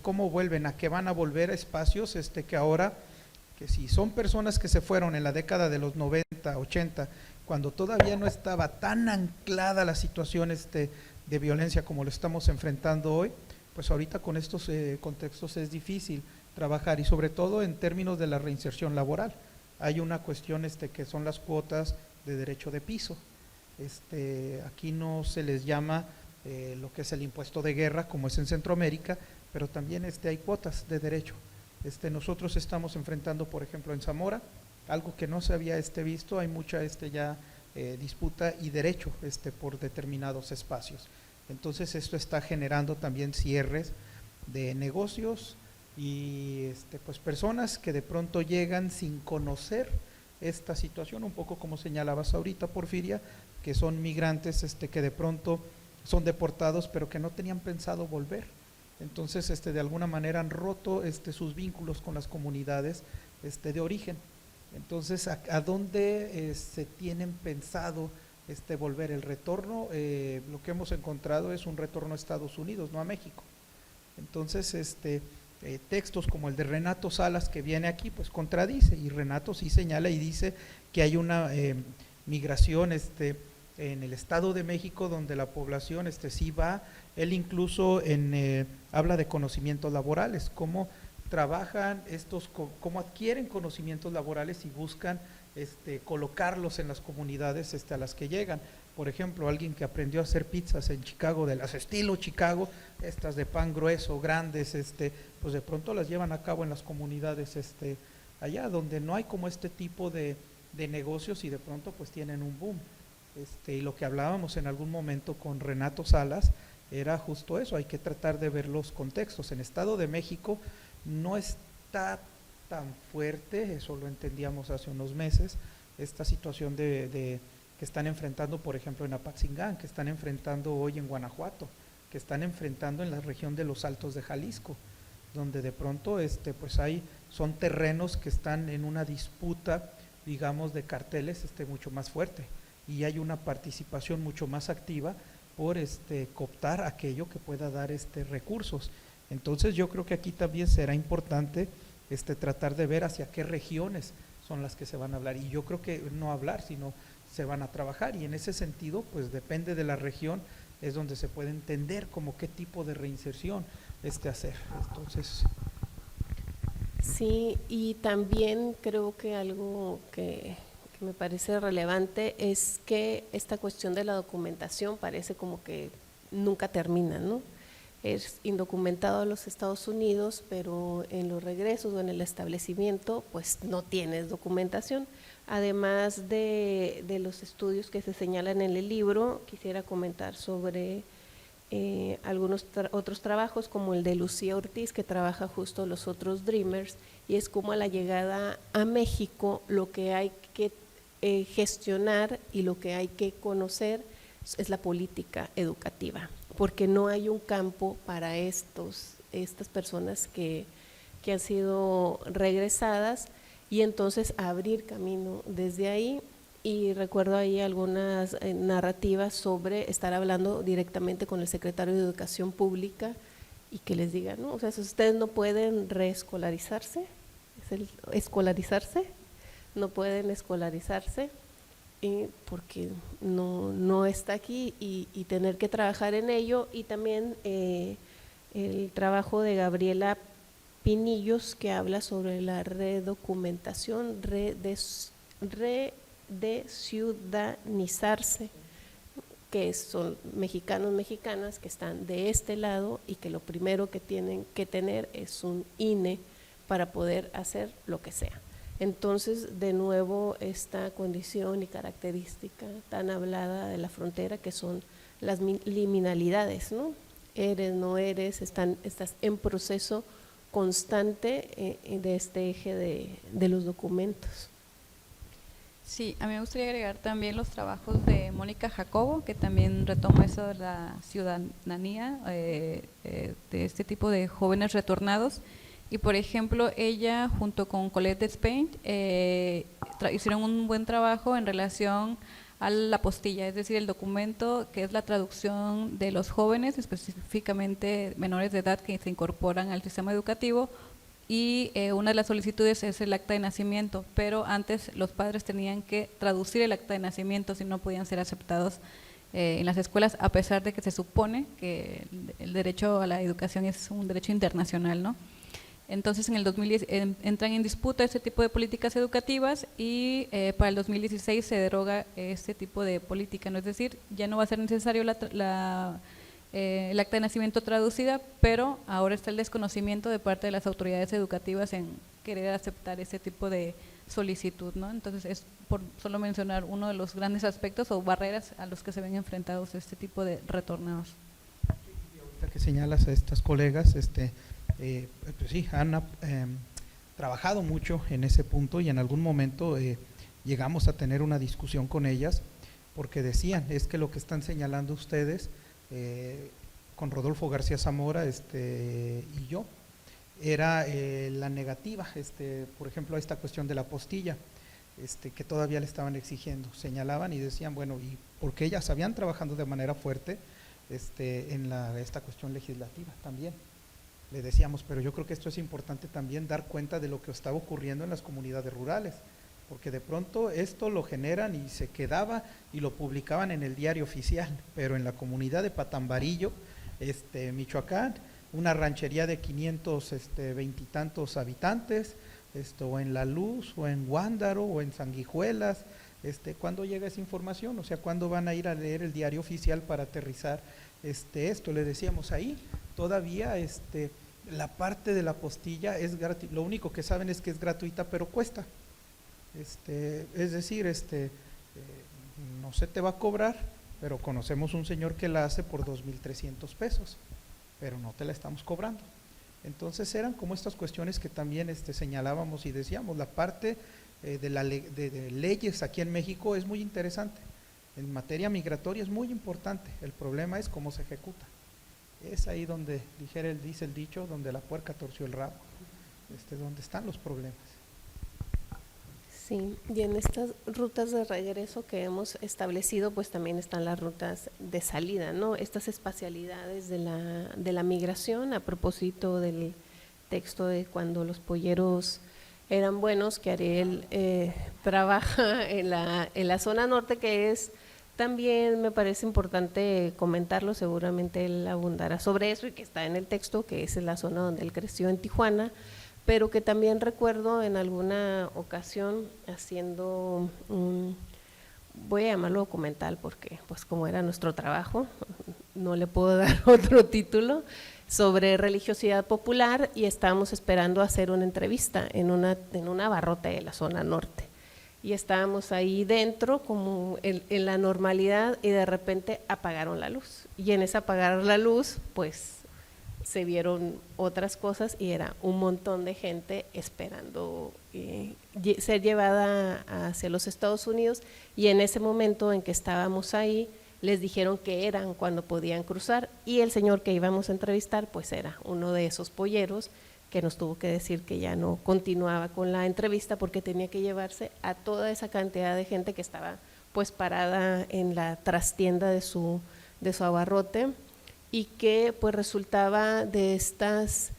cómo vuelven, a qué van a volver a espacios que ahora, que si son personas que se fueron en la década de los 90, 80, cuando todavía no estaba tan anclada la situación de violencia como lo estamos enfrentando hoy, pues ahorita con estos contextos es difícil trabajar, y sobre todo en términos de la reinserción laboral. Hay una cuestión que son las cuotas de derecho de piso. Aquí no se les llama lo que es el impuesto de guerra como es en Centroamérica, pero también hay cuotas de derecho. Nosotros estamos enfrentando, por ejemplo, en Zamora, algo que no se había visto, hay mucha ya disputa y derecho por determinados espacios. Entonces esto está generando también cierres de negocios y pues personas que de pronto llegan sin conocer esta situación, un poco como señalabas ahorita, Porfiria, que son migrantes que de pronto son deportados pero que no tenían pensado volver. Entonces de alguna manera han roto sus vínculos con las comunidades de origen. Entonces, ¿a dónde se tienen pensado volver? El retorno, lo que hemos encontrado es un retorno a Estados Unidos, no a México. Entonces, textos como el de Renato Salas que viene aquí, pues contradice, y Renato sí señala y dice que hay una migración en el Estado de México donde la población sí va. Él incluso habla de conocimientos laborales, cómo trabajan cómo adquieren conocimientos laborales y buscan colocarlos en las comunidades a las que llegan. Por ejemplo, alguien que aprendió a hacer pizzas en Chicago, de las estilo Chicago, estas de pan grueso, grandes, pues de pronto las llevan a cabo en las comunidades allá, donde no hay como tipo de negocios, y de pronto pues tienen un boom. Y lo que hablábamos en algún momento con Renato Salas era justo eso, hay que tratar de ver los contextos. En Estado de México no está tan fuerte, eso lo entendíamos hace unos meses, esta situación que están enfrentando, por ejemplo, en Apatzingán, que están enfrentando hoy en Guanajuato, que están enfrentando en la región de los Altos de Jalisco, donde de pronto pues son terrenos que están en una disputa, digamos, de carteles mucho más fuerte, y hay una participación mucho más activa por cooptar aquello que pueda dar recursos. Entonces yo creo que aquí también será importante tratar de ver hacia qué regiones son las que se van a hablar, y yo creo que no hablar, sino se van a trabajar, y en ese sentido pues depende de la región, es donde se puede entender como qué tipo de reinserción, hacer. Entonces, Sí, y también creo que algo que me parece relevante es que esta cuestión de la documentación parece como que nunca termina, ¿no? Es indocumentado a los Estados Unidos, pero en los regresos o en el establecimiento, pues no tienes documentación. Además de los estudios que se señalan en el libro, quisiera comentar sobre algunos otros trabajos, como el de Lucía Ortiz, que trabaja justo los otros Dreamers, y es como a la llegada a México lo que hay que gestionar y lo que hay que conocer es la política educativa, porque no hay un campo para estas personas que han sido regresadas, y entonces abrir camino desde ahí. Y recuerdo ahí algunas narrativas sobre estar hablando directamente con el secretario de Educación Pública y que les diga, ¿no? O sea, si ustedes no pueden reescolarizarse, no pueden escolarizarse porque no está aquí, y tener que trabajar en ello. Y también el trabajo de Gabriela Pinillos, que habla sobre la redocumentación, de ciudadanizarse, que son mexicanos, mexicanas que están de este lado y que lo primero que tienen que tener es un INE para poder hacer lo que sea. Entonces, de nuevo, esta condición y característica tan hablada de la frontera, que son las liminalidades, ¿no? Eres, no eres, estás en proceso constante de este eje de los documentos. Sí, a mí me gustaría agregar también los trabajos de Mónica Jacobo, que también retoma eso de la ciudadanía de este tipo de jóvenes retornados. Y por ejemplo, ella junto con Colette Despain hicieron un buen trabajo en relación a la postilla, es decir, el documento que es la traducción de los jóvenes, específicamente menores de edad que se incorporan al sistema educativo. Y una de las solicitudes es el acta de nacimiento, pero antes los padres tenían que traducir el acta de nacimiento si no podían ser aceptados en las escuelas, a pesar de que se supone que el derecho a la educación es un derecho internacional, ¿no? Entonces, en el 2010 entran en disputa este tipo de políticas educativas, y para el 2016 se deroga este tipo de política, ¿no? Es decir, ya no va a ser necesario el acta de nacimiento traducida, pero ahora está el desconocimiento de parte de las autoridades educativas en querer aceptar ese tipo de solicitud, ¿no? Entonces, es por solo mencionar uno de los grandes aspectos o barreras a los que se ven enfrentados este tipo de retornados. Y ahorita que señalas a estas colegas, pues sí, han trabajado mucho en ese punto, y en algún momento llegamos a tener una discusión con ellas, porque decían, es que lo que están señalando ustedes con Rodolfo García Zamora y yo, era la negativa, por ejemplo, a esta cuestión de la postilla, que todavía le estaban exigiendo. Señalaban y decían, bueno, y porque ellas habían trabajado de manera fuerte en esta cuestión legislativa también. Le decíamos, pero yo creo que esto es importante también, dar cuenta de lo que estaba ocurriendo en las comunidades rurales, porque de pronto esto lo generan y se quedaba y lo publicaban en el diario oficial, pero en la comunidad de Patambarillo, Michoacán, una ranchería de 520 y tantos habitantes, o en La Luz, o en Guándaro, o en Sanguijuelas, ¿cuándo llega esa información? O sea, ¿cuándo van a ir a leer el diario oficial para aterrizar esto? Le decíamos ahí, todavía la parte de la postilla es gratuita, lo único que saben es que es gratuita, pero cuesta. Es decir, no se te va a cobrar, pero conocemos un señor que la hace por 2,300 pesos, pero no te la estamos cobrando. Entonces eran como estas cuestiones que también señalábamos y decíamos, la parte de leyes aquí en México es muy interesante, en materia migratoria es muy importante, el problema es cómo se ejecuta. Es ahí donde, dice el dicho, donde la puerca torció el rabo, donde están los problemas. Sí, y en estas rutas de regreso que hemos establecido, pues también están las rutas de salida, ¿no? Estas espacialidades de la migración, a propósito del texto de Cuando los polleros eran buenos, que Ariel trabaja en la zona norte, que es También me parece importante comentarlo, seguramente él abundará sobre eso y que está en el texto, que esa es la zona donde él creció en Tijuana, pero que también recuerdo en alguna ocasión haciendo voy a llamarlo documental porque pues como era nuestro trabajo, no le puedo dar otro título, sobre religiosidad popular, y estábamos esperando hacer una entrevista en un abarrote de la zona norte. Y estábamos ahí dentro como en la normalidad y de repente apagaron la luz. Y en ese apagar la luz pues se vieron otras cosas y era un montón de gente esperando ser llevada hacia los Estados Unidos, y en ese momento en que estábamos ahí les dijeron que eran cuando podían cruzar, y el señor que íbamos a entrevistar pues era uno de esos polleros que nos tuvo que decir que ya no continuaba con la entrevista porque tenía que llevarse a toda esa cantidad de gente que estaba pues parada en la trastienda de su abarrote, y que pues resultaba de estas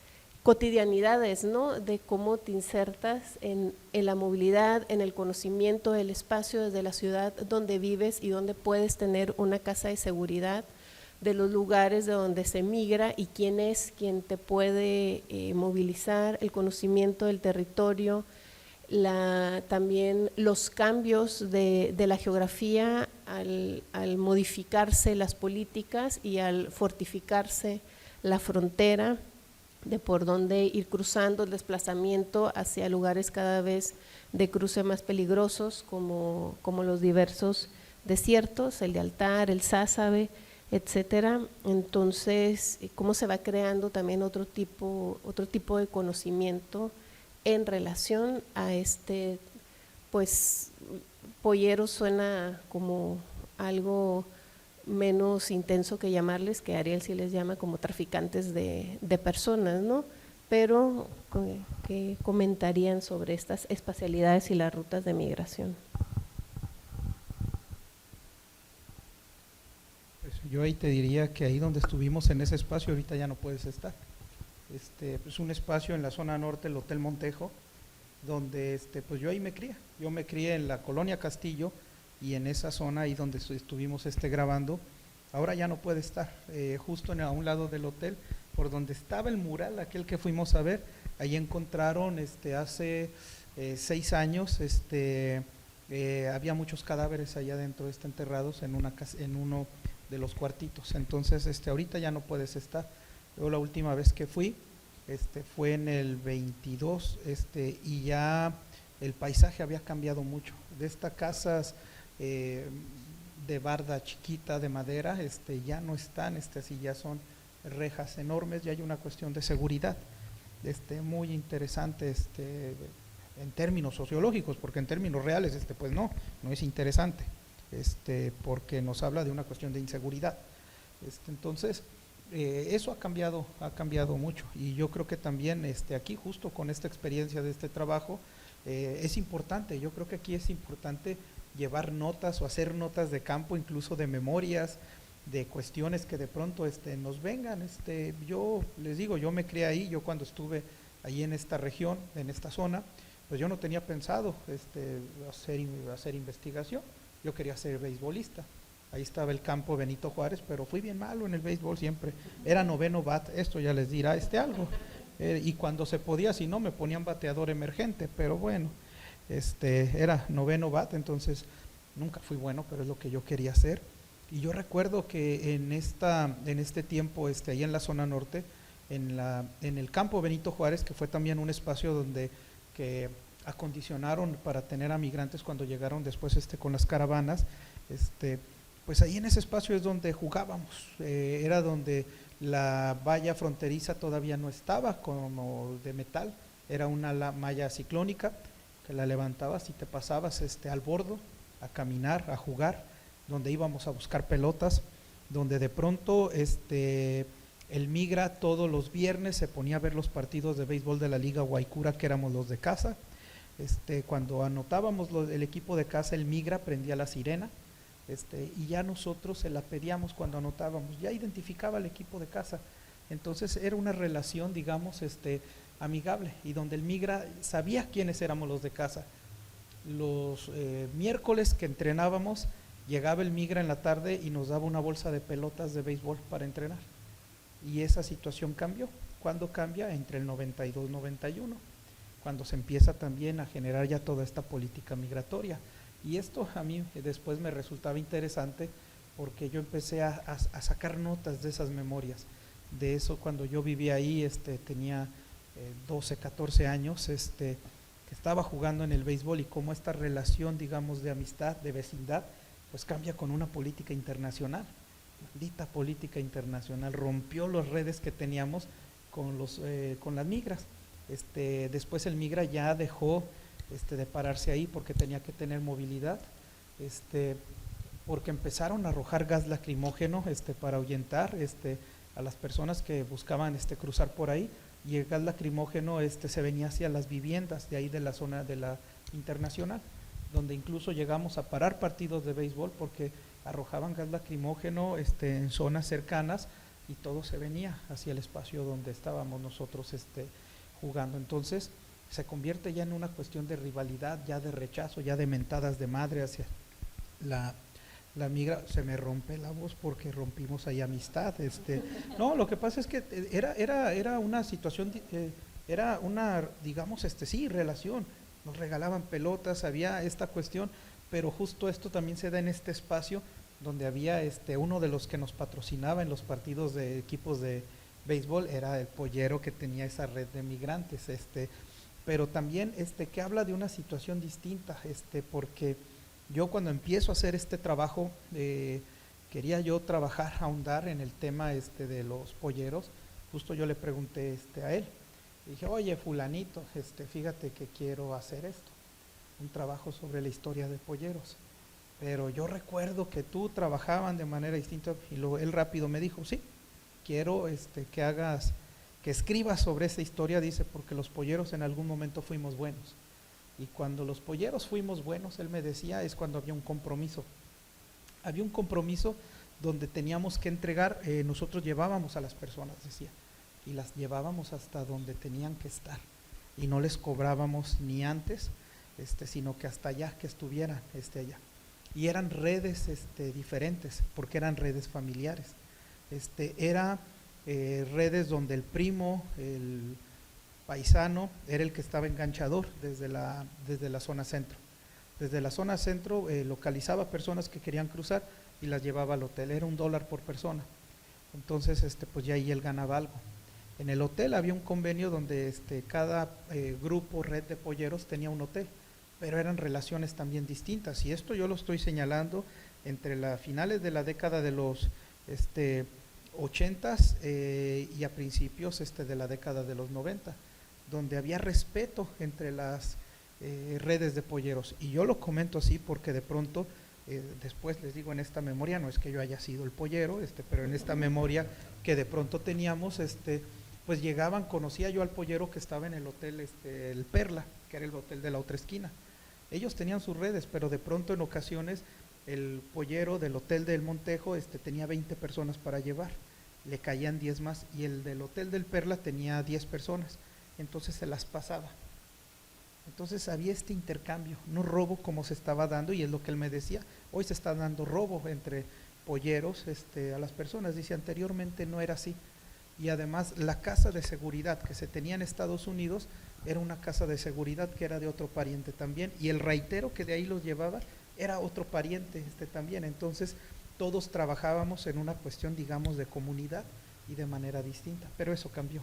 cotidianidades, ¿no? De cómo te insertas en la movilidad, en el conocimiento del espacio desde la ciudad donde vives y donde puedes tener una casa de seguridad, de los lugares de donde se migra y quién es quien te puede movilizar, el conocimiento del territorio, también los cambios de la geografía al modificarse las políticas y al fortificarse la frontera, de por dónde ir cruzando, el desplazamiento hacia lugares cada vez de cruce más peligrosos como los diversos desiertos, el de Altar, el Sázabe, etcétera. Entonces, cómo se va creando también otro tipo de conocimiento en relación a pues pollero suena como algo menos intenso que llamarles, que Ariel sí les llama como traficantes de personas, ¿no? Pero, ¿qué comentarían sobre estas espacialidades y las rutas de migración? Pues yo ahí te diría que ahí donde estuvimos en ese espacio ahorita ya no puedes estar. Pues un espacio en la zona norte, el Hotel Montejo, donde pues yo ahí me crié. Yo me crié en la colonia Castillo, y en esa zona ahí donde estuvimos grabando, ahora ya no puede estar, justo a un lado del hotel, por donde estaba el mural, aquel que fuimos a ver, ahí encontraron hace 6 años, había muchos cadáveres allá adentro, enterrados en uno de los cuartitos. Entonces ahorita ya no puedes estar. Yo la última vez que fui, fue en el 22, y ya el paisaje había cambiado mucho. De estas casas de barda chiquita de madera, ya no están, así ya son rejas enormes, ya hay una cuestión de seguridad, muy interesante, en términos sociológicos, porque en términos reales, pues no es interesante, porque nos habla de una cuestión de inseguridad. Entonces, eso ha cambiado mucho, y yo creo que también aquí justo con esta experiencia de este trabajo es importante. Yo creo que aquí es importante llevar notas o hacer notas de campo, incluso de memorias, de cuestiones que de pronto nos vengan. Yo les digo, yo me crié ahí, yo cuando estuve ahí en esta región, en esta zona, pues yo no tenía pensado hacer investigación, yo quería ser beisbolista. Ahí estaba el campo Benito Juárez, pero fui bien malo en el béisbol siempre. Era noveno bat, esto ya les dirá algo. Y cuando se podía, si no, me ponían bateador emergente, pero bueno, era noveno bat, entonces nunca fui bueno, pero es lo que yo quería hacer. Y yo recuerdo que en este tiempo, ahí en la zona norte, en el campo Benito Juárez, que fue también un espacio donde que acondicionaron para tener a migrantes cuando llegaron después con las caravanas, pues ahí en ese espacio es donde jugábamos, era donde la valla fronteriza todavía no estaba como de metal, era una malla ciclónica que la levantabas y te pasabas al bordo a caminar, a jugar, donde íbamos a buscar pelotas, donde de pronto el migra todos los viernes se ponía a ver los partidos de béisbol de la Liga Guaycura, que éramos los de casa. Cuando anotábamos el equipo de casa, el migra prendía la sirena, y ya nosotros se la pedíamos cuando anotábamos, ya identificaba el equipo de casa. Entonces era una relación, digamos, amigable, y donde el migra sabía quiénes éramos los de casa. Los miércoles que entrenábamos, Llegaba el migra en la tarde y nos daba una bolsa de pelotas de béisbol para entrenar. Y esa situación cambió. ¿Cuándo cambia? Entre el 92 y 91, cuando se empieza también a generar ya toda esta política migratoria. Y esto a mí después me resultaba interesante porque yo empecé a sacar notas de esas memorias. De eso cuando yo vivía ahí, tenía 12, 14 años, que estaba jugando en el béisbol y cómo esta relación, digamos, de amistad, de vecindad, pues cambia con una política internacional. Maldita política internacional, rompió las redes que teníamos con las migras. Después el migra ya dejó de pararse ahí porque tenía que tener movilidad, porque empezaron a arrojar gas lacrimógeno para ahuyentar a las personas que buscaban cruzar por ahí, y el gas lacrimógeno se venía hacia las viviendas de ahí de la zona de la internacional, donde incluso llegamos a parar partidos de béisbol porque arrojaban gas lacrimógeno en zonas cercanas y todo se venía hacia el espacio donde estábamos nosotros jugando. Entonces se convierte ya en una cuestión de rivalidad, ya de rechazo, ya de mentadas de madre hacia la migra. Se me rompe la voz porque rompimos ahí amistad. No, lo que pasa es que era una situación, era una, digamos, sí, relación. Nos regalaban pelotas, había esta cuestión, pero justo esto también se da en este espacio donde había uno de los que nos patrocinaba en los partidos de equipos de béisbol, era el pollero que tenía esa red de migrantes, pero también que habla de una situación distinta, porque yo cuando empiezo a hacer este trabajo, quería yo trabajar, ahondar en el tema de los polleros. Justo yo le pregunté a él, dije, oye fulanito, fíjate que quiero hacer esto, un trabajo sobre la historia de polleros, pero yo recuerdo que tú trabajaban de manera distinta, y él rápido me dijo, sí, quiero que escribas sobre esa historia, dice, porque los polleros en algún momento fuimos buenos, y cuando los polleros fuimos buenos, él me decía, es cuando había un compromiso donde teníamos que entregar, nosotros llevábamos a las personas, decía, y las llevábamos hasta donde tenían que estar, y no les cobrábamos ni antes, sino que hasta allá, que estuvieran allá. Y eran redes diferentes, porque eran redes familiares. Era redes donde el primo, el paisano, era el que estaba enganchador desde la zona centro. Desde la zona centro localizaba personas que querían cruzar y las llevaba al hotel, era $1 por persona. Entonces, pues ya ahí él ganaba algo. En el hotel había un convenio donde cada grupo, red de polleros tenía un hotel, pero eran relaciones también distintas, y esto yo lo estoy señalando entre las finales de la década de los 80s y a principios de la década de los 90, donde había respeto entre las redes de polleros, y yo lo comento así porque de pronto después les digo, en esta memoria, no es que yo haya sido el pollero, pero en esta memoria que de pronto teníamos, pues llegaban, conocía yo al pollero que estaba en el hotel el Perla, que era el hotel de la otra esquina. Ellos tenían sus redes, pero de pronto en ocasiones el pollero del hotel del Montejo tenía 20 personas para llevar, le caían 10 más, y el del hotel del Perla tenía 10 personas, entonces se las pasaba. Entonces había este intercambio, no robo como se estaba dando, y es lo que él me decía, hoy se está dando robo entre polleros a las personas, dice, anteriormente no era así. Y además la casa de seguridad que se tenía en Estados Unidos era una casa de seguridad que era de otro pariente también, y el raitero que de ahí los llevaba era otro pariente también. Entonces todos trabajábamos en una cuestión, digamos, de comunidad y de manera distinta, pero eso cambió,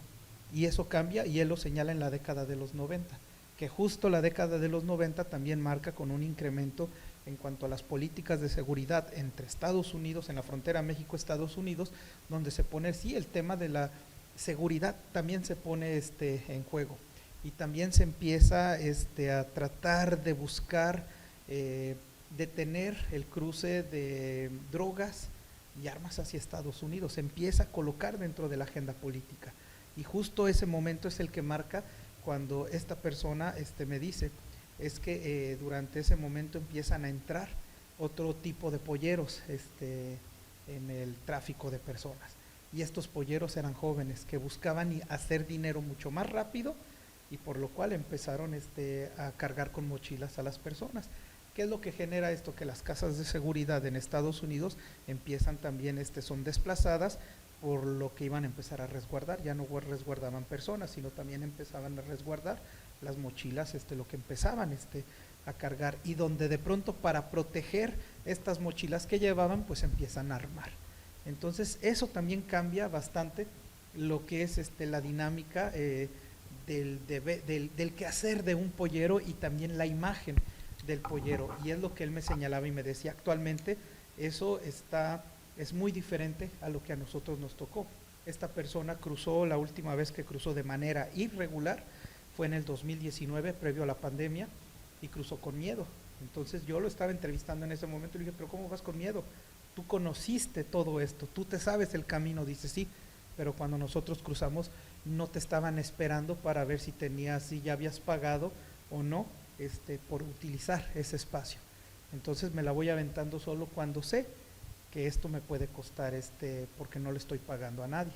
y eso cambia, y él lo señala en la década de los 90, que justo la década de los 90 también marca con un incremento en cuanto a las políticas de seguridad entre Estados Unidos, en la frontera México-Estados Unidos, donde se pone, sí, el tema de la seguridad también se pone en juego, y también se empieza a tratar de buscar detener el cruce de drogas y armas hacia Estados Unidos, se empieza a colocar dentro de la agenda política, y justo ese momento es el que marca cuando esta persona me dice, es que durante ese momento empiezan a entrar otro tipo de polleros en el tráfico de personas, y estos polleros eran jóvenes que buscaban hacer dinero mucho más rápido, y por lo cual empezaron a cargar con mochilas a las personas. ¿Qué es lo que genera esto? Que las casas de seguridad en Estados Unidos empiezan también, son desplazadas por lo que iban a empezar a resguardar. Ya no resguardaban personas, sino también empezaban a resguardar las mochilas, lo que empezaban a cargar, y donde de pronto para proteger estas mochilas que llevaban, pues empiezan a armar. Entonces eso también cambia bastante lo que es la dinámica del quehacer de un pollero, y también la imagen del pollero, y es lo que él me señalaba y me decía, actualmente eso es muy diferente a lo que a nosotros nos tocó. Esta persona cruzó, la última vez que cruzó de manera irregular fue en el 2019, previo a la pandemia, y cruzó con miedo. Entonces yo lo estaba entrevistando en ese momento y le dije, pero ¿cómo vas con miedo? Tú conociste todo esto, tú te sabes el camino. Dice, sí, pero cuando nosotros cruzamos no te estaban esperando para ver si ya habías pagado o no por utilizar ese espacio. Entonces me la voy aventando solo cuando sé que esto me puede costar, porque no le estoy pagando a nadie.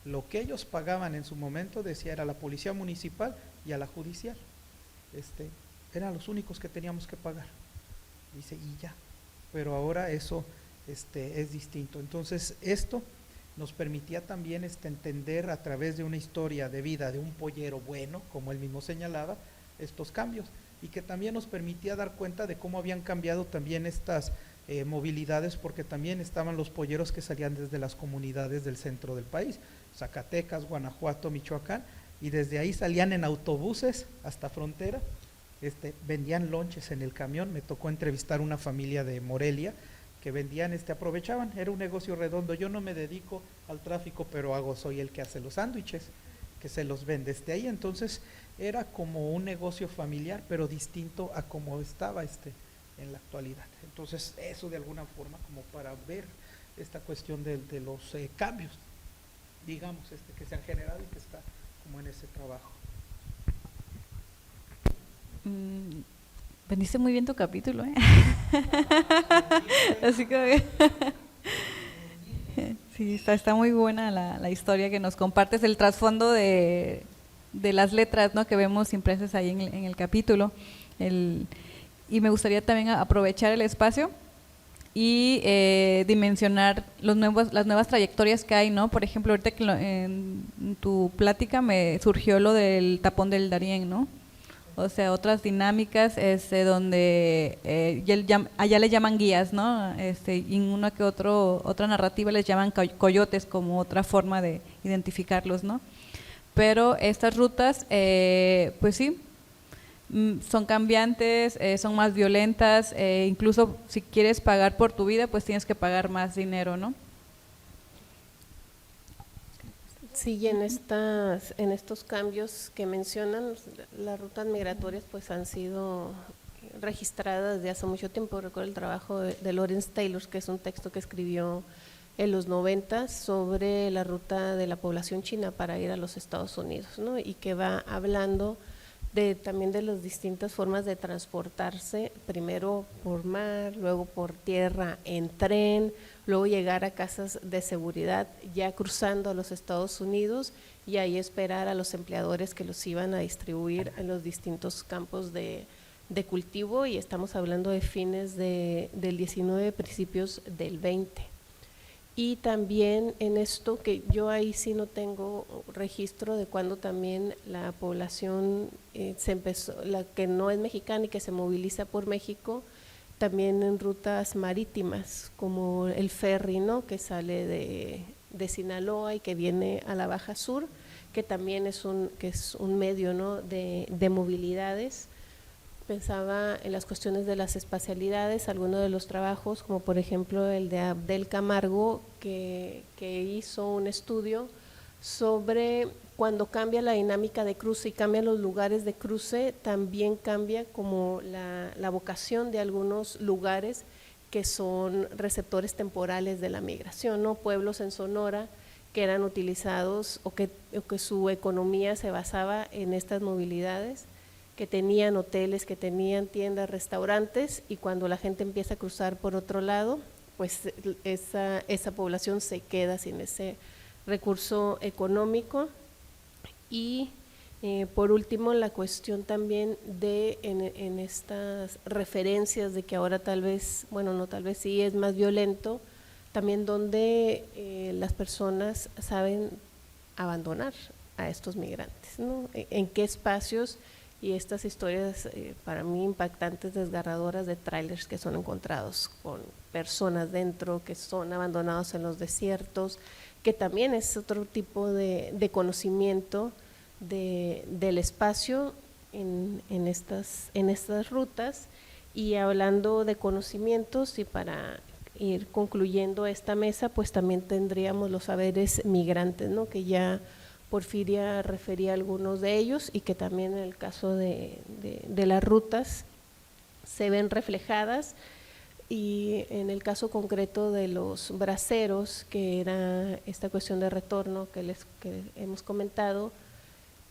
Lo que ellos pagaban en su momento, decía, era la policía municipal y a la judicial. Eran los únicos que teníamos que pagar. Dice, y ya. Pero ahora eso es distinto. Entonces esto nos permitía también entender a través de una historia de vida de un pollero bueno, como él mismo señalaba, estos cambios, y que también nos permitía dar cuenta de cómo habían cambiado también estas movilidades, porque también estaban los polleros que salían desde las comunidades del centro del país, Zacatecas, Guanajuato, Michoacán, y desde ahí salían en autobuses hasta frontera, vendían lonches en el camión. Me tocó entrevistar una familia de Morelia que vendían, aprovechaban, era un negocio redondo. Yo no me dedico al tráfico, pero soy el que hace los sándwiches, que se los vende ahí. Entonces era como un negocio familiar, pero distinto a como estaba en la actualidad. Entonces eso de alguna forma como para ver esta cuestión de los cambios, digamos, que se han generado y que está como en ese trabajo. Vendiste muy bien tu capítulo, ¿eh? Así que sí, está muy buena la historia que nos compartes, el trasfondo de las letras, ¿no?, que vemos impresas ahí en el capítulo. Y me gustaría también aprovechar el espacio y dimensionar las nuevas trayectorias que hay, ¿no? Por ejemplo, ahorita que en tu plática me surgió lo del tapón del Darién, ¿no? O sea, otras dinámicas donde allá le llaman guías, ¿no? Y en una que otra narrativa les llaman coyotes, como otra forma de identificarlos, ¿no? Pero estas rutas, pues sí, son cambiantes, son más violentas, incluso si quieres pagar por tu vida, pues tienes que pagar más dinero, ¿no? Sí, y en estos cambios que mencionan, las rutas migratorias pues han sido registradas desde hace mucho tiempo. Recuerdo el trabajo de Lawrence Taylor, que es un texto que escribió en los 90 sobre la ruta de la población china para ir a los Estados Unidos, ¿no? Y que va hablando también de las distintas formas de transportarse, primero por mar, luego por tierra, en tren, luego llegar a casas de seguridad ya cruzando a los Estados Unidos y ahí esperar a los empleadores que los iban a distribuir en los distintos campos de cultivo, y estamos hablando de fines del 19, principios del 20. Y también en esto, que yo ahí sí no tengo registro de cuando también la población se empezó, la que no es mexicana y que se moviliza por México, también en rutas marítimas, como el ferry, ¿no?, que sale de Sinaloa y que viene a la Baja Sur, que también es un medio, ¿no?, de movilidades. Pensaba en las cuestiones de las espacialidades, algunos de los trabajos, como por ejemplo el de Abdel Camargo, que hizo un estudio sobre cuando cambia la dinámica de cruce y cambian los lugares de cruce, también cambia como la vocación de algunos lugares que son receptores temporales de la migración, ¿no? Pueblos en Sonora que eran utilizados o que su economía se basaba en estas movilidades, que tenían hoteles, que tenían tiendas, restaurantes, y cuando la gente empieza a cruzar por otro lado, pues esa población se queda sin ese recurso económico. Y Por último, la cuestión también de en estas referencias de que ahora tal vez, bueno, no tal vez sí es más violento, también donde las personas saben abandonar a estos migrantes, ¿no? En qué espacios, y estas historias para mí impactantes, desgarradoras, de tráilers que son encontrados con personas dentro, que son abandonados en los desiertos, que también es otro tipo de conocimiento del espacio en estas rutas. Y hablando de conocimientos, y para ir concluyendo esta mesa, pues también tendríamos los saberes migrantes, ¿no? Que ya Porfiria refería a algunos de ellos y que también en el caso de las rutas se ven reflejadas. Y en el caso concreto de los braceros, que era esta cuestión de retorno que hemos comentado,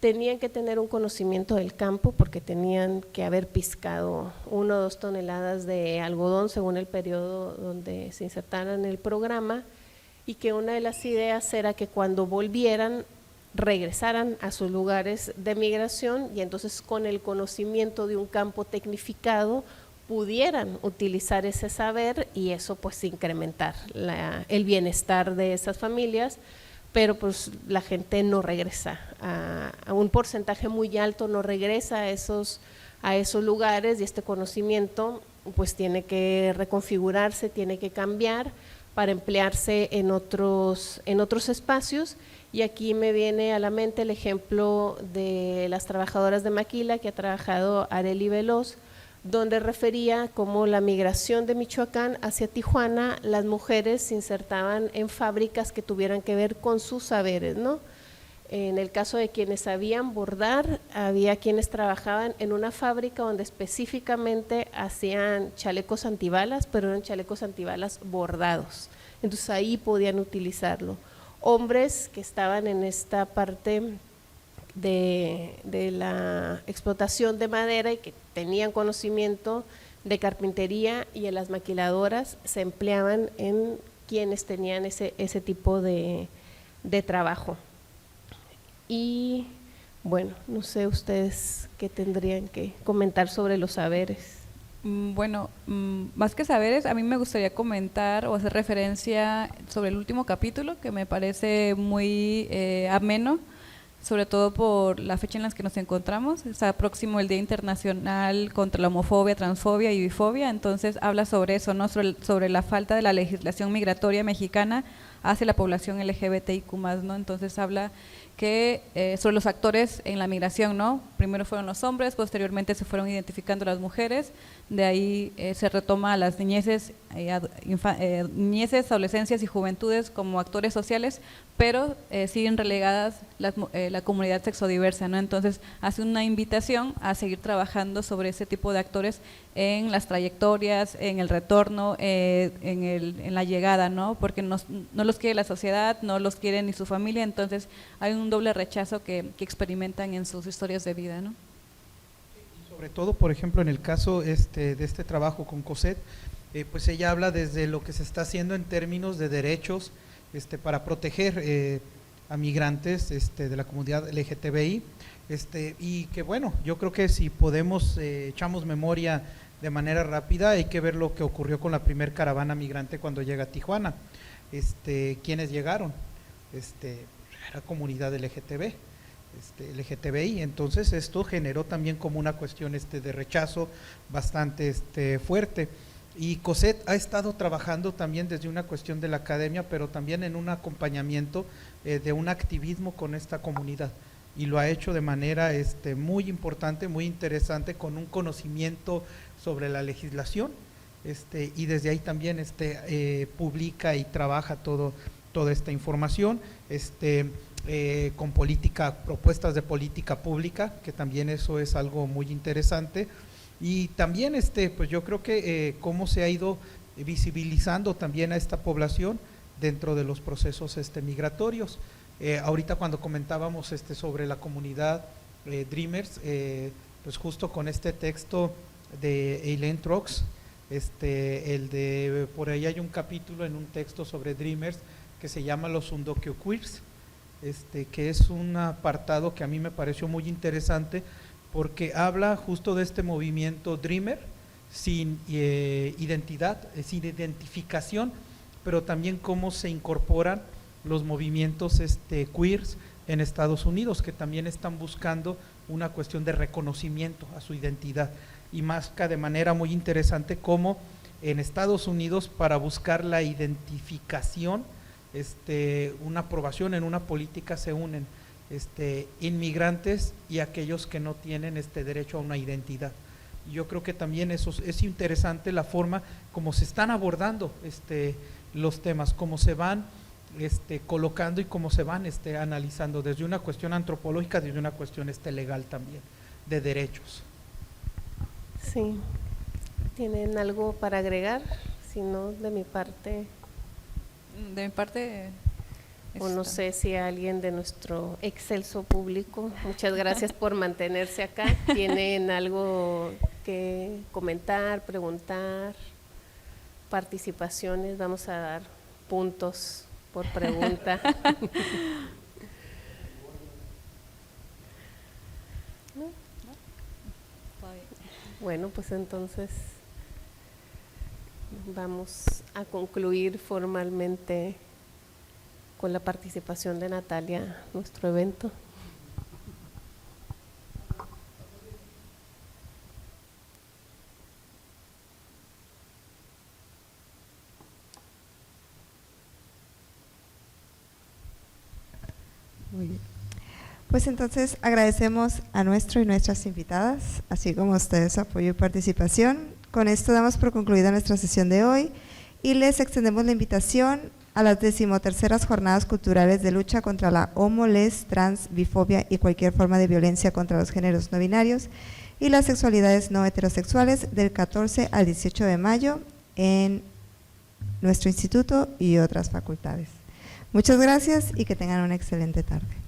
tenían que tener un conocimiento del campo porque tenían que haber piscado 1 o 2 toneladas de algodón según el periodo donde se insertaran en el programa, y que una de las ideas era que cuando volvieran regresaran a sus lugares de migración y entonces con el conocimiento de un campo tecnificado pudieran utilizar ese saber y eso pues incrementar el bienestar de esas familias. Pero pues la gente no regresa, a un porcentaje muy alto no regresa a esos lugares, y este conocimiento pues tiene que reconfigurarse, tiene que cambiar para emplearse en otros espacios. Y aquí me viene a la mente el ejemplo de las trabajadoras de Maquila que ha trabajado Arely Veloz, donde refería cómo la migración de Michoacán hacia Tijuana, las mujeres se insertaban en fábricas que tuvieran que ver con sus saberes, ¿no? En el caso de quienes sabían bordar, había quienes trabajaban en una fábrica donde específicamente hacían chalecos antibalas, pero eran chalecos antibalas bordados, entonces ahí podían utilizarlo. Hombres que estaban en esta parte de la explotación de madera y que tenían conocimiento de carpintería, y en las maquiladoras se empleaban en quienes tenían ese tipo de trabajo. Y bueno, no sé ustedes qué tendrían que comentar sobre los saberes. Bueno, más que saberes, a mí me gustaría comentar o hacer referencia sobre el último capítulo, que me parece muy ameno, sobre todo por la fecha en la que nos encontramos. Está próximo el Día Internacional contra la Homofobia, Transfobia y Bifobia, entonces habla sobre eso, ¿no? Sobre la falta de la legislación migratoria mexicana hacia la población LGBTIQ+, ¿no? Entonces habla que sobre los actores en la migración, ¿no? Primero fueron los hombres, posteriormente se fueron identificando las mujeres, de ahí se retoma a las niñeces, adolescencias y juventudes como actores sociales, pero siguen relegadas la comunidad sexodiversa, ¿no? Entonces hace una invitación a seguir trabajando sobre ese tipo de actores en las trayectorias, en el retorno, en la llegada, ¿no? Porque no los quiere la sociedad, no los quiere ni su familia, entonces hay un doble rechazo que experimentan en sus historias de vida, ¿no? Sobre todo, por ejemplo, en el caso de este trabajo con Cosette, pues ella habla desde lo que se está haciendo en términos de derechos para proteger a migrantes de la comunidad LGTBI, y que bueno, yo creo que si podemos, echamos memoria de manera rápida, hay que ver lo que ocurrió con la primer caravana migrante cuando llega a Tijuana. ¿Quiénes llegaron? Era comunidad LGTBI, entonces esto generó también como una cuestión de rechazo bastante fuerte. Y Cosette ha estado trabajando también desde una cuestión de la academia, pero también en un acompañamiento de un activismo con esta comunidad, y lo ha hecho de manera muy importante, muy interesante, con un conocimiento sobre la legislación, y desde ahí también publica y trabaja toda esta información, con propuestas de política pública, que también eso es algo muy interesante. Y también pues yo creo que cómo se ha ido visibilizando también a esta población dentro de los procesos migratorios. Ahorita cuando comentábamos sobre la comunidad Dreamers, pues justo con este texto de Eileen Trox, por ahí hay un capítulo en un texto sobre Dreamers que se llama Los Undoquioqueers, que es un apartado que a mí me pareció muy interesante porque habla justo de este movimiento Dreamer, sin identidad, sin identificación, pero también cómo se incorporan los movimientos queers en Estados Unidos, que también están buscando una cuestión de reconocimiento a su identidad, y más que de manera muy interesante cómo en Estados Unidos, para buscar la identificación, una aprobación en una política, se unen inmigrantes y aquellos que no tienen derecho a una identidad. Yo creo que también eso es interesante, la forma como se están abordando los temas, cómo se van colocando y cómo se van analizando desde una cuestión antropológica, desde una cuestión legal también, de derechos. Sí. ¿Tienen algo para agregar? Si no, de mi parte… De mi parte… O no sé si alguien de nuestro excelso público, muchas gracias por mantenerse acá, ¿tienen algo que comentar, preguntar, participaciones? Vamos a dar puntos por pregunta. Bueno, pues entonces vamos a concluir formalmente con la participación de Natalia, nuestro evento. Muy bien. Pues entonces agradecemos a nuestro y nuestras invitadas, así como a ustedes su apoyo y participación. Con esto damos por concluida nuestra sesión de hoy y les extendemos la invitación a las 13ª Jornadas Culturales de Lucha contra la homo, les, trans, bifobia y cualquier forma de violencia contra los géneros no binarios y las sexualidades no heterosexuales del 14 al 18 de mayo en nuestro instituto y otras facultades. Muchas gracias y que tengan una excelente tarde.